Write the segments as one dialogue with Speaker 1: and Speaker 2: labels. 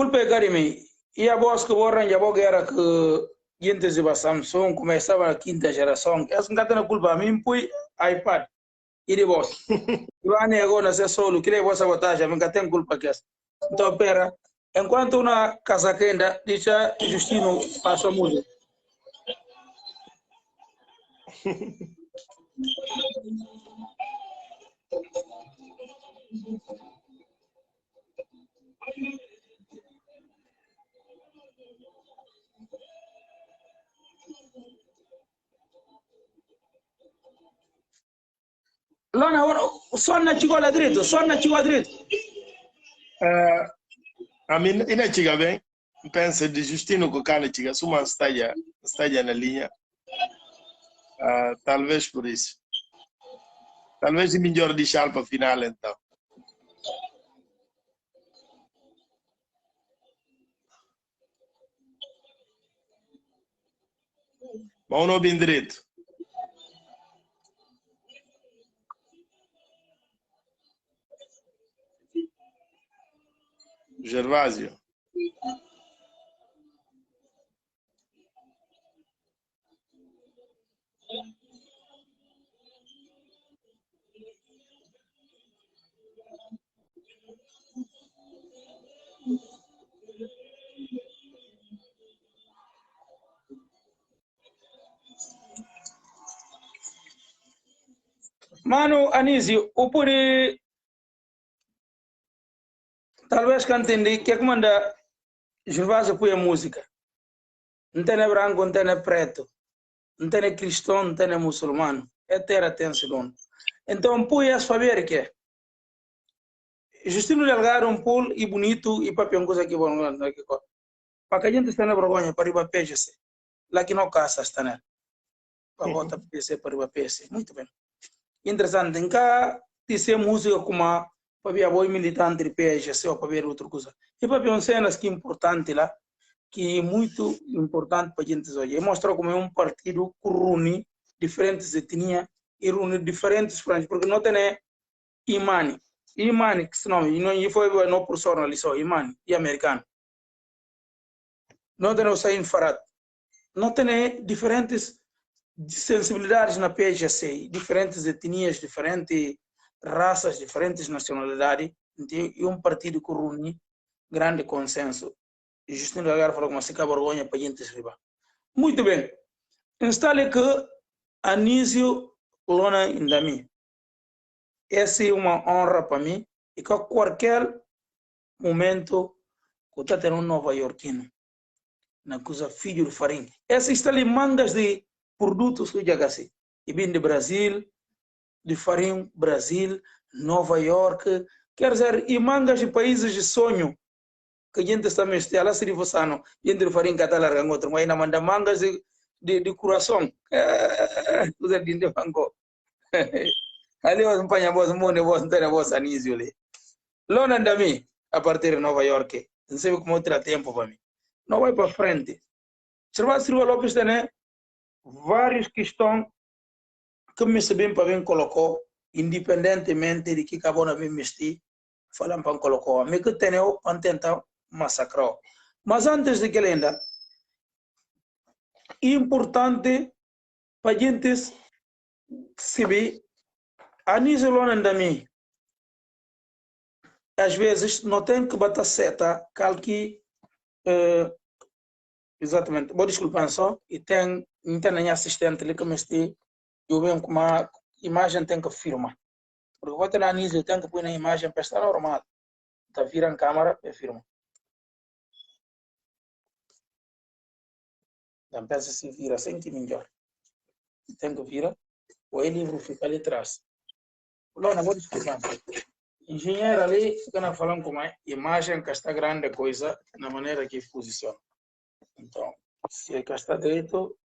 Speaker 1: culpa é Karimi. E a voz que borram já vou era que gente de Samsung começava a quinta geração. Essa não tem culpa. A mim foi iPad. E de voz. Eu agora se solo. Que é vossa vantagem. Nunca tem culpa que essa. Então, pera. Enquanto na casa quenda, deixa Justino passar a música. Lona, sonna ci vuole dritto, sonna ci vuole dritto.
Speaker 2: A mim, ainda chega bem. Pensa de Justino que o cara chega, suma está na linha. Talvez por isso. Talvez é melhor deixar para o final, então. Mas não bem direito. Gervásio.
Speaker 1: Mano, Anísio, o puri talvez que entendi que manda Gervásio põe a música. Não tem branco, não tem preto, não tem cristão, não tem muçulmano. É ter atenção. Então, põe a saber que Justino Delgado um pulo e bonito e papel coisa que bom. Para que a gente esteja na vergonha para ir para PGC. Lá que não caça está né. Para voltar para PGC para ir para PGC. Muito bem. Interessante. Em cá, dizer música como para ver a boi militante de PGC ou para ver outra coisa. E para ver cenas que é importante lá, que é muito importante para a gente hoje. Mostra como é um partido que reúne diferentes etnias e reúne diferentes franjas, porque não tem imani. Imani, que senão, não foi não por ali só, imani, e americano. Não tem o Sain Farad. Não tem diferentes sensibilidades na PGC, diferentes etnias, diferentes raças, diferentes nacionalidades, e um partido que reúne grande consenso. E Justino Delgado falou como se acaba vergonha para a gente escrever. Muito bem. Instale que Anísio Lona Indami. Essa é uma honra para mim e que a qualquer momento que eu estou tendo Nova Iorquino, na coisa filho do farinha. Essa está ali mangas de produtos que eu já gastei. E vem de Brasil, de farinha, Brasil, Nova York, quer dizer, e mangas de países de sonho, que a gente está mexendo, ela se rivossando, gente de farinha que está largando outro, mas ainda manda mangas de coração. Coisa de banco. Ali eu acompanho a voz, mundo, voz, não tem a voz Anísio ali. Lona Indami, a partir de Nova York, não sei como terá tempo para mim. Não vai para frente. Silva Lopes tem várias questões que me sabem para bem colocou, independentemente de que acabou na bem vestir, falam para colocou. Me que tem eu para tentar massacrar. Mas antes de que ainda, é importante para a gente saber, Anísio Lona Indami, às vezes não tem que bater seta, calque. Exatamente. Vou desculpar só. E tem nem assistente ali que me esti. Eu venho com uma imagem tem que filmar. Porque eu vou ter na Anísio, eu tenho que pôr na imagem para estar normal. Tá virando câmera e filma. Então pensa se vira, sente melhor. Tem que virar. O livro fica ali atrás. Não vou desculpar. Engenheiro ali fica falando como é imagem que está grande coisa na maneira que posiciona. Então, se é que está direito,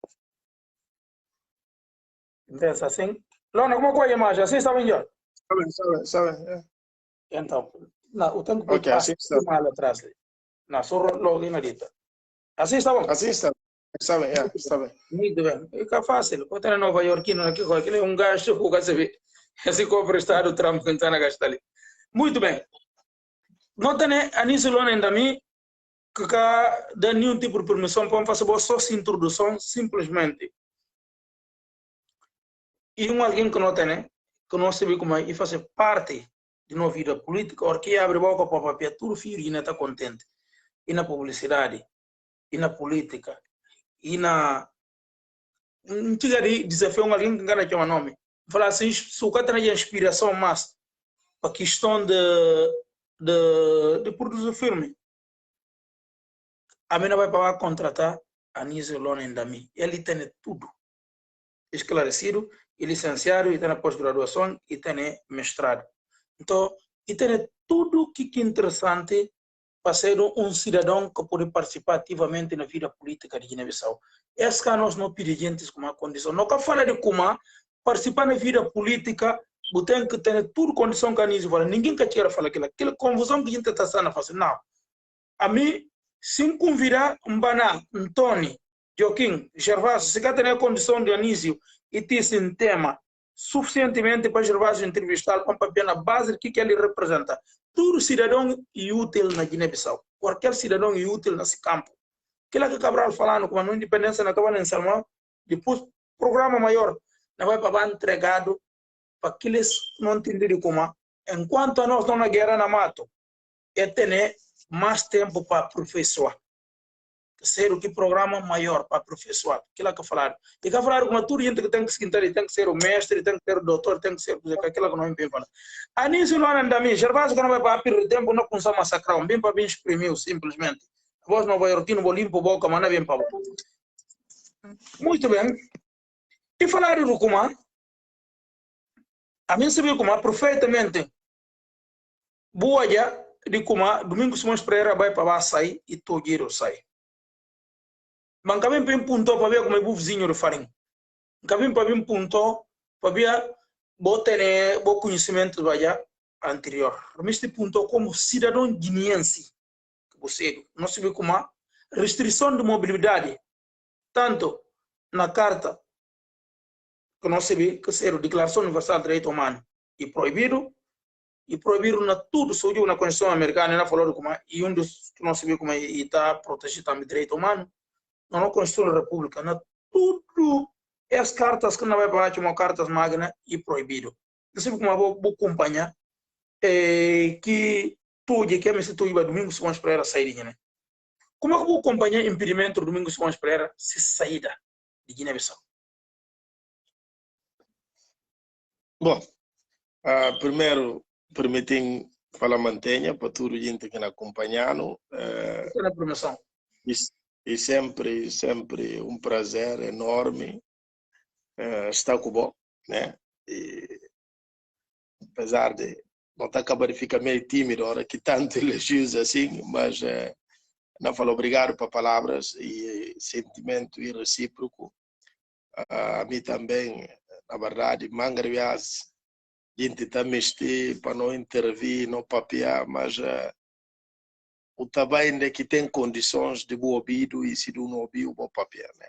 Speaker 1: pensa assim. Lona, como é a imagem? Assim está melhor?
Speaker 2: Sabe.
Speaker 1: Então, não, o tempo
Speaker 2: Ok, assim está.
Speaker 1: Mal atrás. Não, só logo na dita. Assim está bom?
Speaker 2: Assim está. Está bem, está bem.
Speaker 1: Muito bem. Fica fácil. Quando era Nova Iorquino, aquele é um gasto que você vê. Esse compra estado o Trump que está na gasta ali. Muito bem. Não tem Anísio Lona Indami, que cá dá nenhum tipo de permissão para fazer só essa introdução, simplesmente. E alguém que não tem, né? Que não sabe como é, e fazer parte de uma vida política, ou que abre boca para o papel, tudo filho e não está contente. E na publicidade, e na política, e na... Não tinha de desafio alguém que engana que é um nome. Falar assim, se o cara tem inspiração mais para a questão de produzir filme, a mina vai para contratar a Nise Lona Endami. Ele tem tudo esclarecido, e licenciado, e tem a pós-graduação, e tem mestrado. Então, e tem tudo que é interessante para ser cidadão que pode participar ativamente na vida política de Guiné-Bissau. Esse que nós não pedimos como a condição. Não fala de como participar na vida política, você tem que ter tudo condição que a Nise fala. Ninguém quer falar aquela confusão que a gente está fazendo. Não. A mim, se convidar um Baná, um Tony, Joaquim, Gervásio, se quer ter a condição de Anísio e ter um tema suficientemente para Gervásio entrevistar com papel na base do que ele representa. Todo cidadão é útil na Guiné-Bissau. Qualquer cidadão é útil nesse campo. Aquilo que Cabral falando, como a independência na Cabana em Salmão, depois programa maior, não vai para entregado para aqueles que não entenderem como. Enquanto nós estamos na guerra na mato, é ter mais tempo para aperfeiçoar. Ser o que programa maior para aperfeiçoar. Aquilo que falaram. E que falaram com a turma que tem que se tem que ser o mestre, tem que ser o doutor, tem que ser aquilo que não é bem falado. A nisso não anda bem. Gervásio que não vai para perder tempo, não consegue massacrar. Bem para bem exprimir simplesmente. A voz não vai rotina, vou limpo boca, mas não é bem para boca. Muito bem. E falaram do Kumar. A mim sabia Kumar perfeitamente. Boa já de Kumar. Domingo Simões Pereira vai para sair e Togiro sai. Mas também tem ponto para ver como é o vizinho de farinha. Também para ver ponto para ver ter bom conhecimento anterior. Mas este ponto como cidadão guineense, você não sabe como a restrição de mobilidade, tanto na carta que não sabe que ser a Declaração Universal de Direito Humano e proibido na tudo, só na Constituição Americana, não falou como e dos que não sabe como está protegido também direito humano. Na Constituição da República, na tudo as cartas que não vai para uma cartas magna e proibido. Eu sei como eu vou acompanhar que tudo que é me tu iba domingo Simões Pereira sair, né? Como eu vou acompanhar impedimento do domingo Simões Pereira se saída de Guiné-Bissau?
Speaker 2: Bom, primeiro permitem falar mantenha para tudo gente que não acompanhando.
Speaker 1: Essa é a promoção.
Speaker 2: E sempre um prazer enorme estar com você, né? E, apesar de não estar acabando de ficar meio tímido, hora que tanto elogios assim, mas não falo obrigado por palavras e sentimento recíproco. A mim também, na verdade, mangarias, gente também está para não intervir, não papiar, mas o trabalho ainda que tem condições de bom ouvido e se não ouvir o bom papel, né?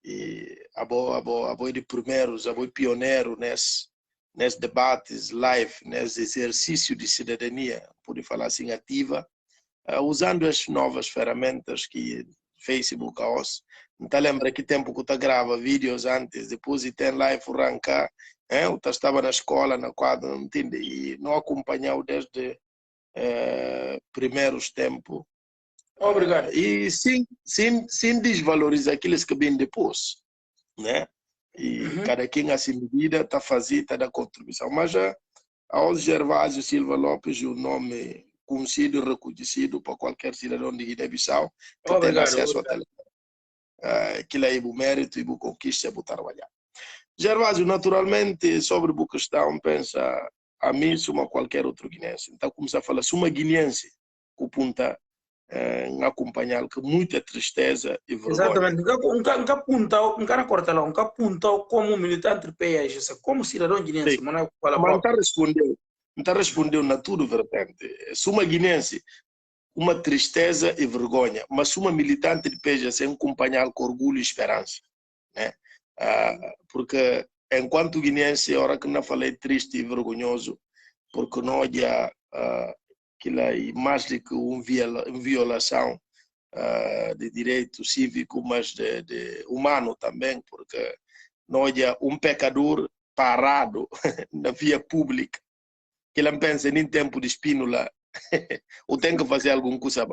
Speaker 2: E a boa de primeiros, a boa pioneiro nesses debates live, nesse exercício de cidadania, pode falar assim, ativa, usando as novas ferramentas que Facebook a os. Então lembra que tempo que tu grava vídeos antes, depois tem live arrancar, eu estava na escola, na quadra, não entende? E não acompanhou desde primeiros tempos.
Speaker 1: Obrigado.
Speaker 2: E sem desvalorizar aqueles que vêm depois, né? E cada quem a sua medida está fazendo, está da contribuição. Mas aos Gervásio Silva Lopes, o nome conhecido e reconhecido para qualquer cidadão de Guiné-Bissau que tem acesso à televisão. Aquilo é o mérito e a conquista para trabalhar. Gervásio, naturalmente, sobre a questão, pensa a mim, como qualquer outro guinense. Então, começar a falar, se uma guinense que punta acompanhar com muita tristeza e vergonha.
Speaker 1: Exatamente. Um cara corta lá, um cara apontou como militante do PIS, como cidadão guinense.
Speaker 2: Mas não está respondendo na tudo vertente. Se uma guinense, uma tristeza e vergonha, mas se uma militante de PIS acompanhar com orgulho e esperança, né? Porque enquanto guinense, a hora que não falei triste e vergonhoso, porque não há aquilo aí, mais do que uma violação de direito cívico, mas de humano também, porque não é um pecador parado na via pública, que ele pensa em tempo de espínola, ou tem que fazer alguma coisa,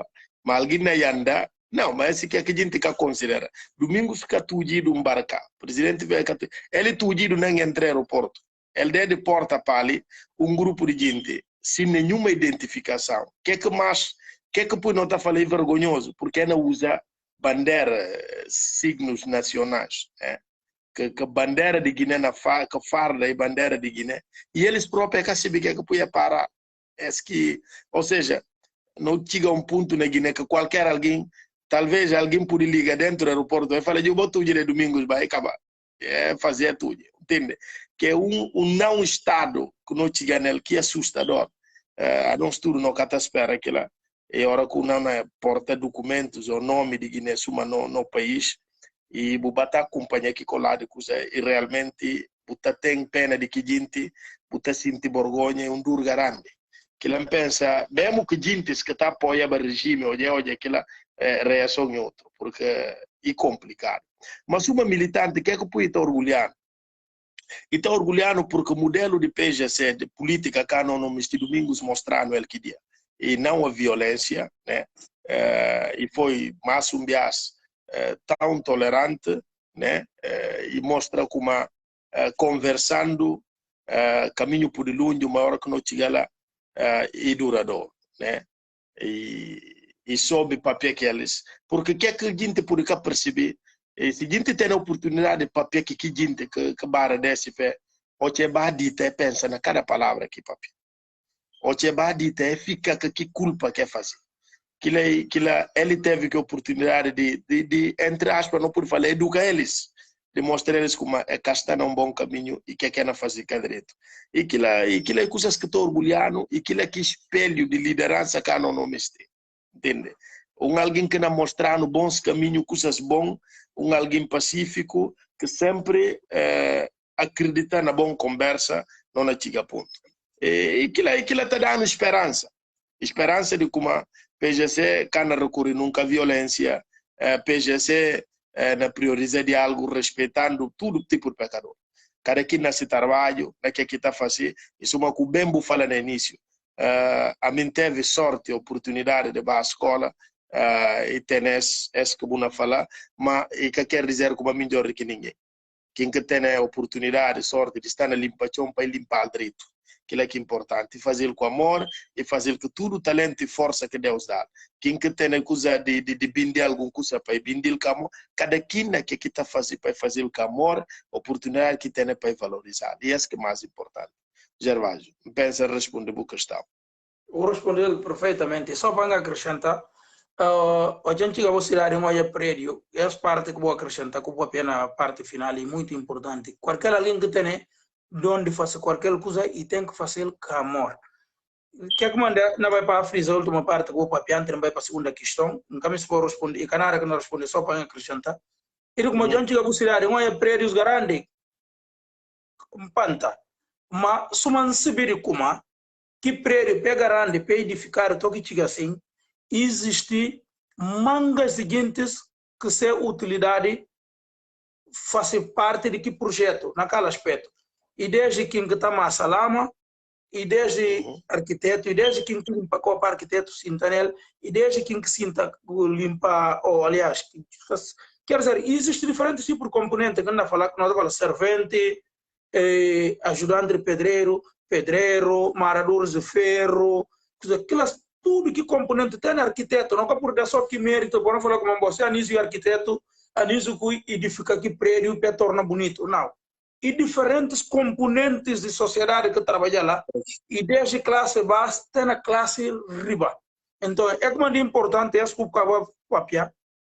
Speaker 2: mas alguém não anda, não, mas esse que a gente quer considerar. Domingo fica tudido um barca, o presidente veio, ele tudido nem entra no aeroporto, ele deu de porta para ali, um grupo de gente, sem nenhuma identificação, que mais, que por não está falando vergonhoso, porque não usa bandeira, signos nacionais, que bandeira de Guiné na que farda e bandeira de Guiné, e eles próprios que sabem que podia parar, que, ou seja, não chega um ponto na Guiné que qualquer alguém, talvez alguém pode ligar dentro do aeroporto e falar, eu vou tudo de domingos, vai acabar, fazer tudo, entende? Que é não estado que não chega nele, que é assustador, a nós tudo não está espera aquilo, e hora que não porta documentos ou nome de Guiné suma no país, e bota acompanha que colado coisa e realmente bota tem pena de que gente bota sente vergonha duro grande que ele pensa mesmo que gente que está apoia o regime hoje aquela reação é outra porque é complicado mas uma militante que pode estar orgulhado e está orgulhado porque o modelo de PGC de política cá no Mr. Domingos mostrando ele que dia e não a violência né e foi mais bias tão tolerante, né? E mostra como conversando caminho por longe uma hora que não chega lá e duradouro, né? E sob papel que eles, porque que a gente pode perceber, se a gente tem a oportunidade de papel que a gente que barra desse fé, ou que é dita e pensa na cada palavra que papel, ou que é dita e fica que culpa que é fazer. Que ele teve que a oportunidade de entre aspas, não por falar, educar eles, de mostrar eles como é que está num bom caminho e que é na fazer que é direito. E que é coisas que estou orgulhando e que é que espelho de liderança que não mestre, entende? Alguém que não mostrando bons caminhos, coisas bons, alguém pacífico, que sempre acredita na boa conversa, não na chega ponto. E que está dando esperança de como PGC cana recorrer nunca violência, PGC na prioriza de algo respeitando todo tipo de pecador. Cada quem nesse trabalho, na que está fazendo, isso é uma que o Bembo fala no início. A mim teve sorte, oportunidade de ir à escola e tem esse que eu falar, mas e que quer dizer como a melhor que ninguém. Quem que tem a oportunidade, sorte de estar na limpação para limpar o direito. Aquilo é que é importante, fazer com amor e fazer com todo o talento e força que Deus dá. Quem que tem a coisa de bindir alguma coisa para bindir com amor, cada quem que está fazendo para fazer com amor, oportunidade que tem para valorizar. E esse que é mais importante. Gervásio, pensa em responder a questão.
Speaker 1: Vou responder perfeitamente. Só para acrescentar, a gente vai tirar um prédio, essa parte que vou acrescentar, que vou apenas a parte final é muito importante. Qualquer alguém que tem onde fazer qualquer coisa e tem que fazer com amor. Que é que manda, não vai para frisar a última parte que vou para piante, não vai para a segunda questão, nunca me se for responder, e canara que não responde só para acrescentar. E como a gente vai tirar prédios grandes, panta, mas se man se vir como que prédio pega grande, para edificar, toque chega assim, existe mangas seguintes que se utilidade faz parte de que projeto, naquele aspecto. E desde quem que está mais salama, e desde arquiteto, e desde quem que limpa com o arquiteto sinta nele, e desde quem que sinta limpa, ou aliás, quer dizer, existe diferentes tipos de componentes que nós falamos, servente, ajudante de pedreiro, maradores de ferro, aquelas tudo que componente tem arquiteto, não é por dar só que mérito, para falar como você, anísio arquiteto, anísio que edifica aqui prédio para tornar bonito, não. E diferentes componentes de sociedade que trabalham lá, e desde classe baixa até na classe riba. Então, é como é importante, é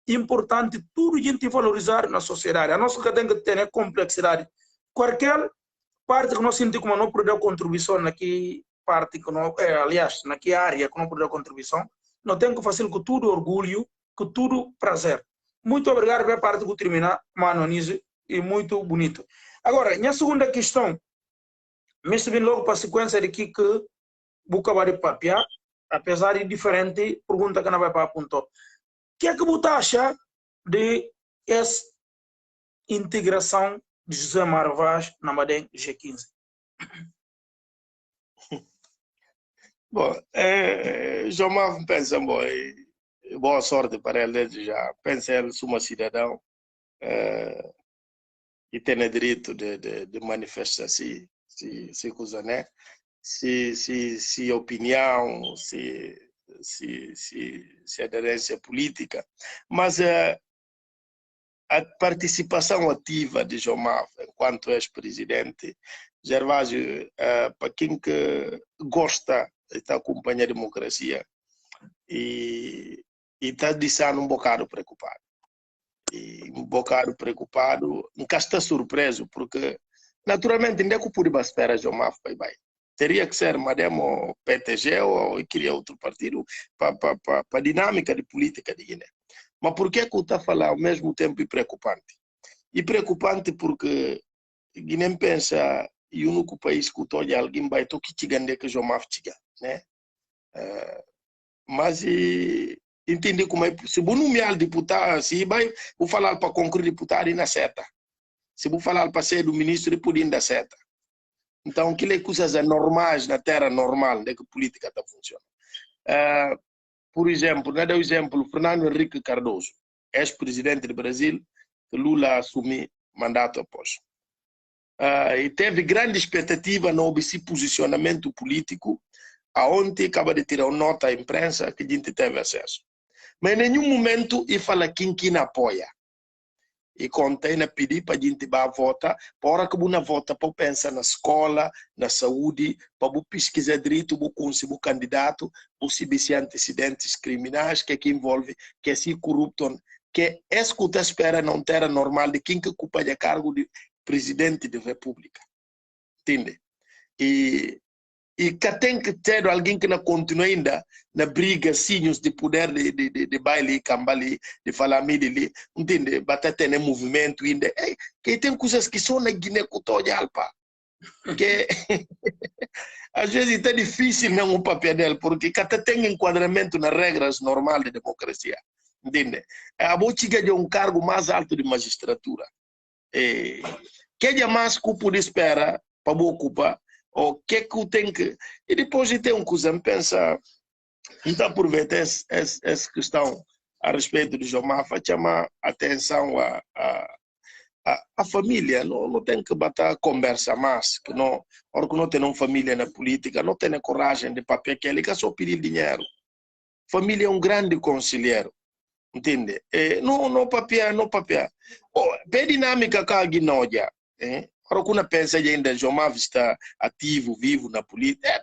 Speaker 1: importante tudo a gente valorizar na sociedade. A nossa que tem que ter complexidade. Qualquer parte que nós sentimos como não pode dar contribuição naquela parte que não, aliás, naquela área que não pode dar contribuição, não tem que fazer com tudo orgulho, com tudo prazer. Muito obrigado pela parte que terminar, Mano Anísio, e muito bonito. Agora, minha segunda questão, me vem logo para a sequência de que Buca vai de papia, apesar de diferente pergunta que não vai para apontar. que é que você acha de essa integração de José Mário Vaz na Madem G15?
Speaker 2: Bom, João pensa, boa sorte para ele desde já. Pensa ele ser um cidadão e tem direito de manifestar-se, se coisa, né? Se opinião, se aderência política. Mas a participação ativa de João Mafra enquanto ex-presidente, Gervásio, para quem que gosta de acompanhar a democracia e está dizendo um bocado preocupado. E um bocado preocupado, nunca está surpreso, porque naturalmente ainda é que pode esperar João Mafra vai. Teria que ser Mademo PTG ou queria outro partido para a dinâmica de política de Guiné. Mas por que eu estou a falar ao mesmo tempo e preocupante? E preocupante porque Guiné pensa e o único país que olha alguém vai ter que chegar que João Mafra chega, né? Mas entender como é, se vou nomear deputado, se vai vou falar para concorrer deputado e na seta. Se vou falar para ser do ministro, ele pode ir na seta. Então, aquilo é coisas normais na terra normal, né, que a política está funcionando. Por exemplo, né, dá o exemplo, Fernando Henrique Cardoso, ex-presidente do Brasil, que Lula assumiu mandato após. E teve grande expectativa no esse posicionamento político, aonde acaba de tirar uma nota à imprensa que a gente teve acesso. Mas em nenhum momento ele fala quem apoia. E contém a pedir para a gente votar, para que você vota para pensar na escola, na saúde, para pesquisar direito, para conseguir candidato, para antecedentes criminais, que envolve, que é assim corrupto, que escuta espera não ter normal de quem que ocupa o cargo de presidente da República. Entende? E que tem que ter alguém que não continue ainda na briga, signos de poder de baile, cambali, de falar dele, entende? Bater ter movimento ainda. Que tem coisas que são na Guiné que estou olhando, pá. Que às vezes é difícil não o papel dele, porque até tem enquadramento nas regras normais de democracia, entende? A botiga de um cargo mais alto de magistratura. Que é mais que pode esperar para ocupar, o que eu tenho que... E depois tem uma coisa, me pensa, então aproveita essa questão a respeito do João Mafra, chamar atenção a família, não tem que bater conversa mais, que não, porque não tem uma família na política, não tem a coragem de papel que ele quer só pedir dinheiro. Família é um grande conselheiro, entende? Não papel. Bem dinâmica que alguém não olha, Para quando pensa ainda João Mafra está ativo, vivo na política,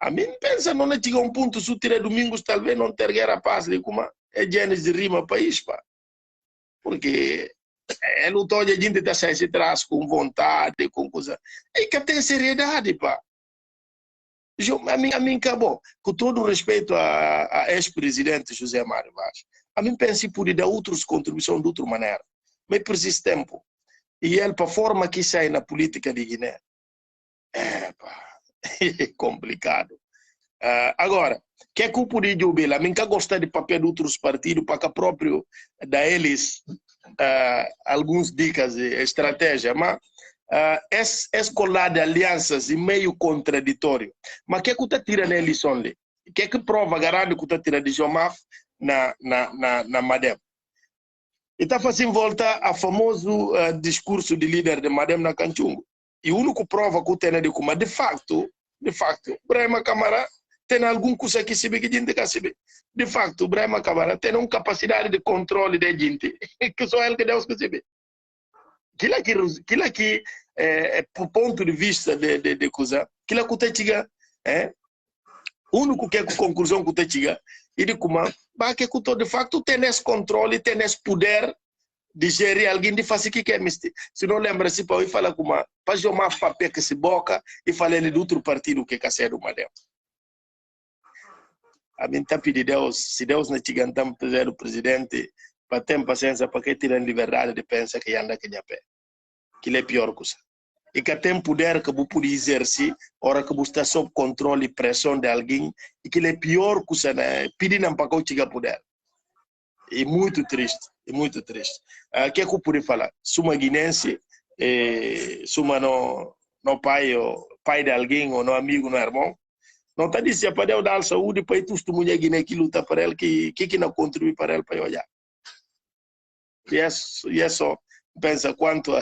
Speaker 2: a mim pensa não chega um ponto se tirar domingos talvez não ter guerra paz ali como é gênesis de rima país, pá. Porque não toda a gente está saindo atrás com vontade, com coisa. E que tem seriedade, pá. A mim acabou. Com todo o respeito a ex-presidente José Mário Vaz, a mim pensa que podia dar outras contribuições de outra maneira. Mas precisa tempo. E ele, para a forma que sai na política de Guiné, é complicado. Agora, o que é que eu podia dizer? A mim que gosta de papel de outros partidos, para que próprio da eles algumas dicas e estratégia, mas escolar de alianças e meio contraditório. Mas o que é que você tira na eleição ali? O que é que prova, garante que você tira de João Mafra na Madem? E está fazendo volta a famoso discurso de líder de Madem na Canchungo. E o único prova que eu tenho de como, de facto, Brahma Camara tem alguma coisa que se vê que a gente quer saber. De facto, Brahma Camara tem uma capacidade de controle da gente, que só ele que Deus quer saber. Aquilo aqui, por ponto de vista de coisa, aquilo que você chega, o único que é a conclusão que você chega, e de como, que de facto tem esse controle, tem esse poder de gerir alguém, de fazer o que é mistério. Se não lembra-se, para eu falar como, para João papel que se boca e falar ele de outro partido que é Cacedo Madem. A mim está pedindo Deus, se Deus não te gantam o presidente, para ter paciência, para que tirar liberdade de pensar que anda que é pé. Que é pior coisa. E que tem poder que você pode exercer, hora que você está sob controle e pressão de alguém, e que é pior coisa, né? Pedindo para que eu chegue a poder. é muito triste, é muito triste. O que é que eu pude falar? Suma guinense, suma no pai, ou pai de alguém, ou no amigo, no irmão, não está dizendo para Deus dar saúde para tu mulher guiné que luta para ele, que não contribui para ele para olhar. E é só. Pensa quanto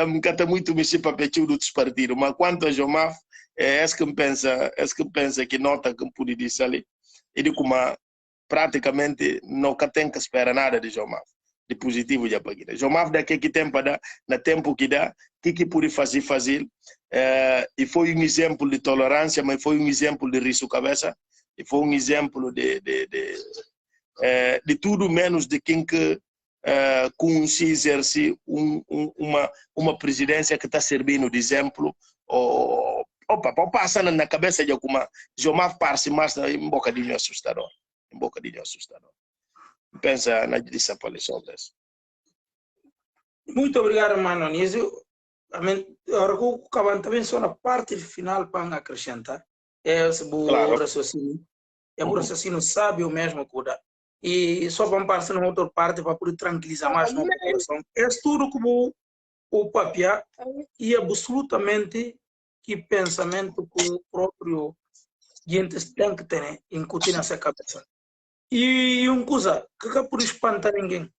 Speaker 2: nunca está muito mexer para pedir dos partidos, mas quanto a Jomaf, é que pensa que nota que pode dizer ali, ele como praticamente nunca tem que esperar nada de Jomaf, de positivo já para Guiné. Jomaf daqui que tempo dá, na tempo que dá, que pode fazer, e foi um exemplo de tolerância, mas foi um exemplo de risco cabeça, e foi um exemplo de tudo menos de quem que com se exerce uma presidência que está servindo de exemplo, passando na cabeça de alguma, Jomaf parece mais um bocadinho assustador. Um bocadinho assustador. Pensa na desapareceu dessa.
Speaker 1: Muito obrigado, Mano Anísio. Agora, o Caban também só na parte final para acrescentar. É o raciocínio. É o raciocínio sábio mesmo, cuida. E só vamos passar na outra parte para poder tranquilizar mais a população. É tudo como o papia e absolutamente que pensamento que o próprio gente tem que ter incutir nessa cabeça. E uma coisa que é por espantar ninguém.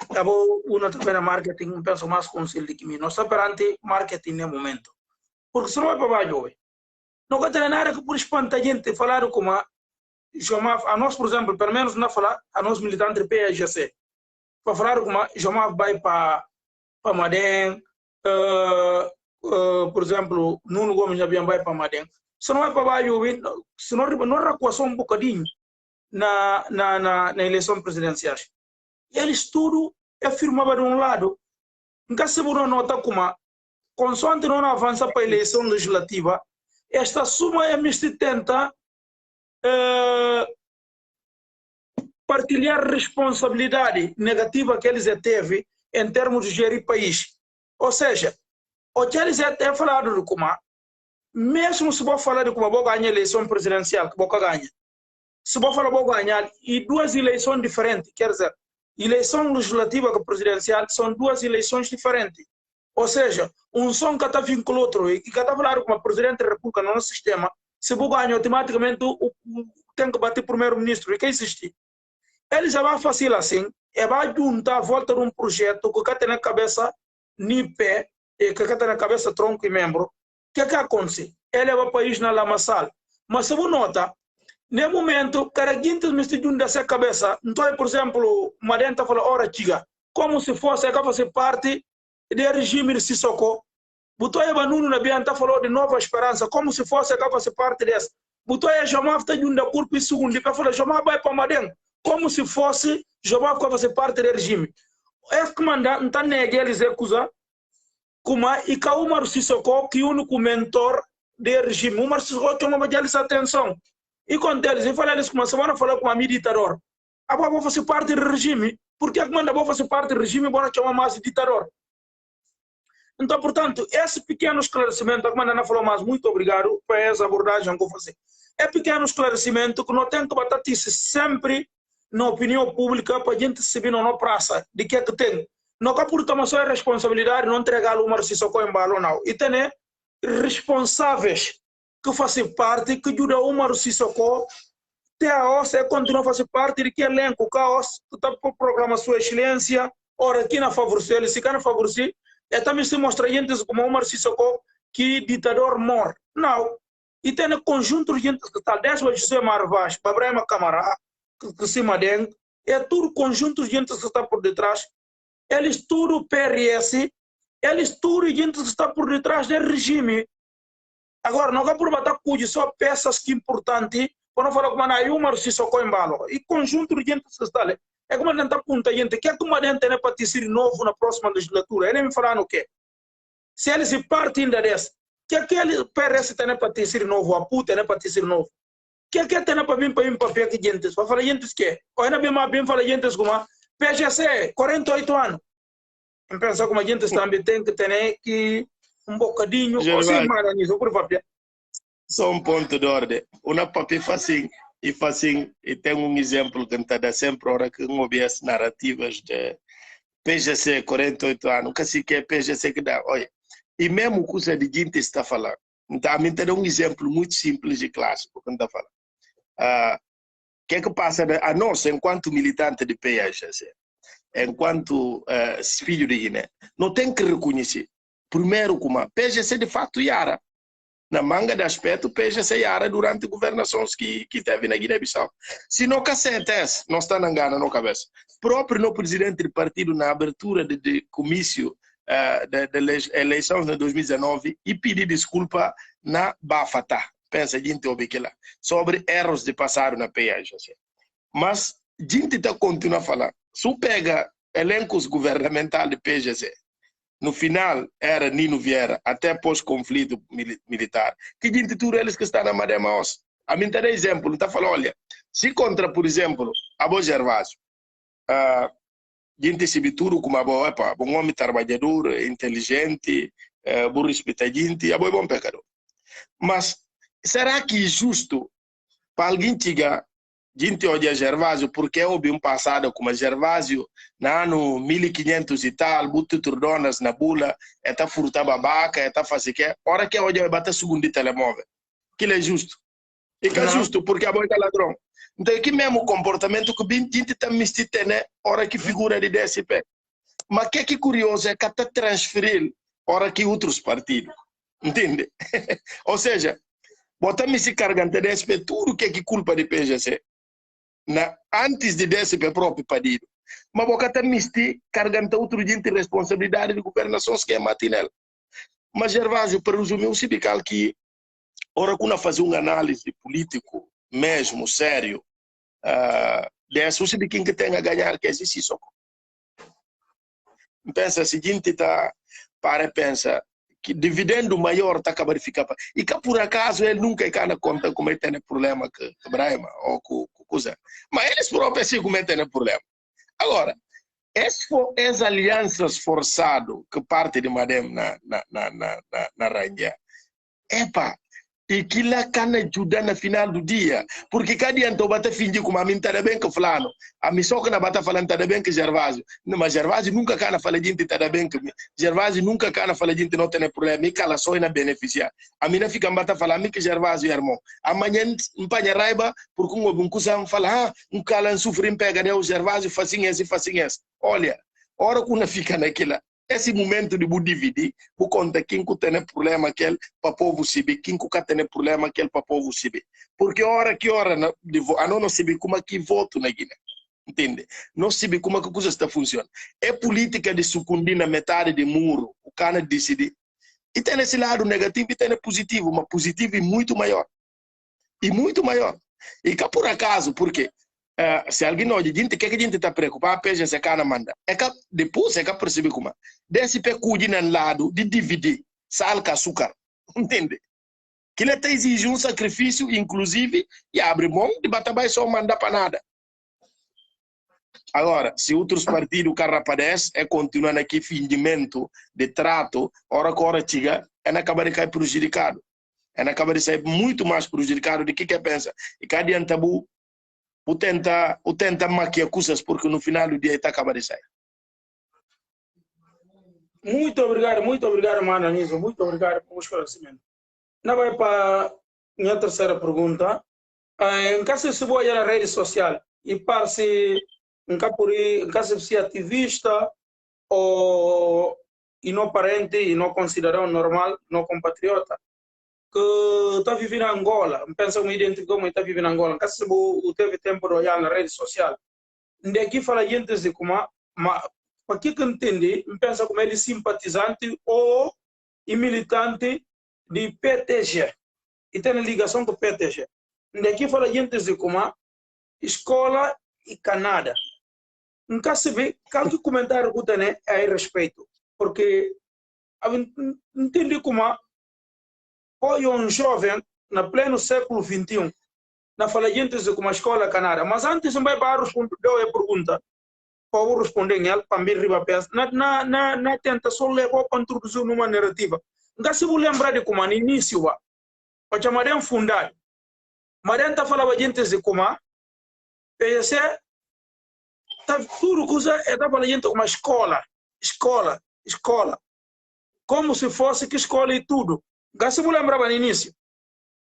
Speaker 1: Acabou uma também na marketing, penso mais conselho de que mim. Nós estamos perante marketing no momento. Porque se não é para baixo, não vai ter nada que por espantar gente falar como a nós, por exemplo, pelo menos não falar, a nós militantes PAGC, para falar como Jomaf vai para Madem, por exemplo, Nuno Gomes já vai para Madem. Se não é para baixo, se não recuação um bocadinho na eleição presidencial. Eles tudo afirmavam de um lado, nunca se uma nota como consoante não avança para a eleição legislativa, esta suma é me tenta partilhar responsabilidade negativa que eles teve em termos de gerir país. Ou seja, o que eles até falaram de como, mesmo se vou falar de como vou ganhar a eleição presidencial, que vou ganhar, se vou falar vou ganhar, e duas eleições diferentes, quer dizer, eleição legislativa e presidencial são duas eleições diferentes. Ou seja, um som que está vinculado outro e que está falando como presidente da República no nosso sistema, se vou ganhar automaticamente tem que bater primeiro-ministro. E que existe? Ele já vai fazer assim, e vai juntar a volta de um projeto que tem na cabeça nem pé, e que tem na cabeça tronco e membro. O que acontece? Ele vai para o país na lamaçal. Mas se você nota, no momento, cada gente me está junto dessa cabeça. Então, por exemplo, Madem está falando, ora, chiga, como se fosse a fazer parte do regime de Sissoko. Butoia Banuno na Bianta falou de Nova Esperança, como se fosse a fazer parte dessa. Butoia Jomaf está junto da corpo e segundo, e falou, Jomaf vai para Madem, como se fosse Jomaf vai fazer parte do regime. É que manda, então, negue eles acusar, como e que o Umar Sissoko, que é o único mentor do regime. O Umar Sissoko tem uma bela atenção. E quando eles falam, eles começam a falar com a ditador. Agora vou fazer parte do regime. Por que manda vou fazer parte do regime e vou chamar mais de ditador? Então, portanto, esse pequeno esclarecimento, a Comandante falou mais, muito obrigado por essa abordagem que eu vou fazer. É pequeno esclarecimento que não tem que bater sempre na opinião pública para a gente se vir na praça de que é que tem. Não é por tomar só a responsabilidade não entregar o Umar Sissoko em balo, não. E tem responsáveis que fazem parte, que ajuda o Umar Sissoko, até a OSS continua a fazer parte de que elenco, o caos, que está por programa Sua Excelência, ora, aqui na favorecer, ele se quer na favorecer, e também se mostra gente como o Umar Sissoko, que ditador morre. Não. E tem um conjunto de gente que está, desde o José Marvaz, Babrema Camará, que se Madem, é tudo conjunto de gente que está por detrás, eles tudo PRS, eles tudo gente que está por detrás do regime. Agora, não é por bater cujo só peças que importantes, quando fala como a Umar Sissoko em balo, e conjunto de gente que está ali. É como a gente aponta, gente, que é que o Madem tem para ter novo na próxima legislatura? Ele me fala o quê? Se eles se partem dessa, que aquele PRS tem para ter novo, a puta tem para ter novo. Que tem para vir para papel que gente, para falar gente que, ou ainda bem fala gente como PGC, 48 anos. Eu penso como a gente também tem que ter que um bocadinho, ou sem mais nisso, por papel.
Speaker 2: Só um ponto de ordem. Uma papel assim, e assim, e tem um exemplo que está dá sempre hora que não ouve as narrativas de PGC 48 anos, nunca sei que é PGC que dá, olha, e mesmo coisa de gente está falando. Então, a mim te dá um exemplo muito simples e clássico que está falando. O que é que passa a nós, enquanto militante de PGC, enquanto filho de Guiné, não tem que reconhecer, primeiro, como a PGC de fato Yara. Na manga de aspecto, PGC Yara durante governações que teve na Guiné-Bissau. Se não cacetes, não está na Gana, não cabeça. Próprio no presidente do partido, na abertura de comício de eleições de 2019, e pedir desculpa na Bafatá. Pensa, gente, lá, sobre erros de passado na PGC. Mas, gente está continua a falar. Se pega elencos governamentais de PGC, no final era Nino Vieira, até pós-conflito militar, que gente tudo eles que estão na Mademaos. A mim tem exemplo, está falando, olha, se contra, por exemplo, Abo Gervásio, gente se bituro como Abo, um homem trabalhador, inteligente, bom respeita gente, Abo é bom pecador. Mas será que é justo para alguém chegar gente odia Gervásio porque houve um passado como Gervásio na ano 1500 e tal, buto turdonas na bula, está furta babaca, está fazendo que hora que odia bater segundo de telemóvel. Aquilo é justo. E que é justo porque a boia é ladrão. Então é que mesmo comportamento que bem gente está mistite, né? Hora que figura de DSP. Mas o que é curioso é que até transferir hora que outros partidos. Entende? Ou seja, botar-me se carregante de DSP tudo que é culpa de PGC. Antes de DSP próprio pedido. Mas boca também misti carregando outro gente responsabilidade de governação que é matinel. Mas Gervásio, para resumir, o sindical que ora quando fazer uma análise político mesmo, sério, dessa, o sindical que tem a ganhar que é isso. Pensa, a seguinte, tá, para pensar, que dividendo maior está acabando de ficar. E que por acaso ele nunca é na conta como ele tem problema com Brahma ou com coisa. Mas eles próprios assim como ele tem problema. Agora, essas alianças forçadas que parte de Madem na rainha, epa, e que lá can ajudar na final do dia, porque cada dia então bata fingir como a mim tá bem que fulano, a mim só que na bata falando tá bem que Gervásio, mas Gervásio nunca cana fala gente tá bem que Gervásio nunca cana fala gente não tem problema, e cala só e na beneficiar. A mim não fica bata falando que Gervásio é irmão. Amanhã empanha raiva porque um coisa fala, um cala sofre pega né o Gervásio facinho esse. Olha, hora que não fica naquela esse momento de dividir, por conta quem tem problema aquele para o povo saber, quem tem problema aquele para o povo saber. Porque hora a não sabe como é que voto na Guiné. Entende? Não sabe como é que a coisa está funcionando. É política de sucundir na metade do muro, o cara decidir. E tem esse lado negativo e tem positivo, mas positivo é muito maior. E muito maior. E cá por acaso, porque se alguém não diz, o que a gente está preocupado, a PGC cana manda. É que depois é que percebe como. Desse pecude no lado de dividir sal com açúcar. Entende? Que ele até exige um sacrifício, inclusive, e abre mão de bater só mandar para nada. Agora, se outros partidos carrapadece, é continuar aqui fingimento de trato, hora que hora chega, é na acaba de cair prejudicado. É na acaba de sair muito mais prejudicado do que pensa. E cada dia tabu o tenta maquiar coisas porque no final do dia está acabando de sair.
Speaker 1: Muito obrigado, mano Anísio. Muito obrigado pelo esclarecimento. Não vai para minha terceira pergunta. Em caso se boa na rede social e parece em caso se ativista ou e não parente e não considerado normal, não compatriota que está vivendo em Angola, pensa como identificou como está vivendo em Angola, caso você teve tempo de olhar na rede social, de aqui fala gente de como, mas para que entender, pensa como ele simpatizante ou militante de PTG e tem ligação com PTG. De aqui fala gente de como escola e Canadá. Não caso vê, qualquer comentário que tem é a respeito, porque entende como foi jovem na pleno século XXI, na fala gente como a escola Canadá, mas antes não vai para responder a pergunta, para responder ela para me riba peça, na tenta só levar para introduzir numa narrativa. Então se você lembrar de como no início, para chamar de fundar, Marenta falava gente de como PSC tá tudo coisa é da gente uma escola, como se fosse que escola e tudo. Gasta me lembrava no início.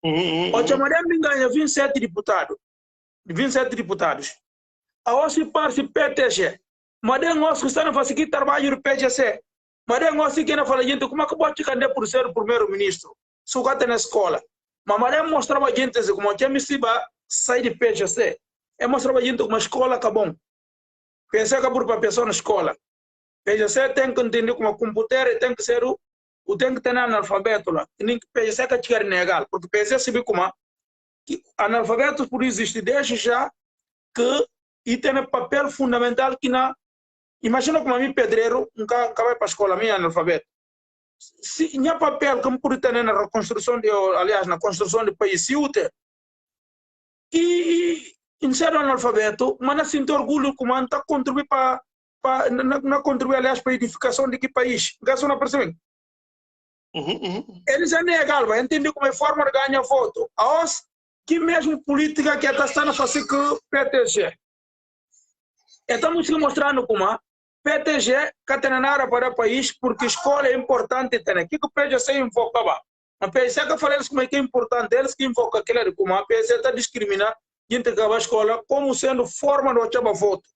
Speaker 1: Hoje Marenta me ganha 27 deputados. A hoje parte PTG. Marenta nós que estamos fazendo trabalho do PGC. Marenta nós que na fala gente como é que pode candidato por ser o primeiro-ministro. Sugata na escola. Mas Marenta mostrava gente como que me siba sai de PGC. É mostrava gente uma escola que bom. PGC acabou para pessoa na escola. PGC tem que entender como computador tem que ser o tem que ter analfabeto lá. Nem que PGC que tiver legal, porque PGC sabe como que analfabetos por existir desde já que e tem um papel fundamental que na imagina como a mim pedreiro nunca vai para a escola minha analfabeto. Se tinha papel como por ter na reconstrução de aliás na construção do país se útil e em ser analfabeto, mas não sinto orgulho como está contribuir para não contribuir aliás para a edificação de que país. Gasto não percebem? Eles é legal, vai entender como é forma de ganhar voto. Aos que mesmo política que está sendo fazer com PTG. Estamos mostrando como PTG que tem nada para o país porque escola é importante também. O que o PTG enfocava? A PTG que fala como é que é importante, eles que enfocam aquilo de como a PTG está discriminando gente que vai à escola como sendo forma de achar voto.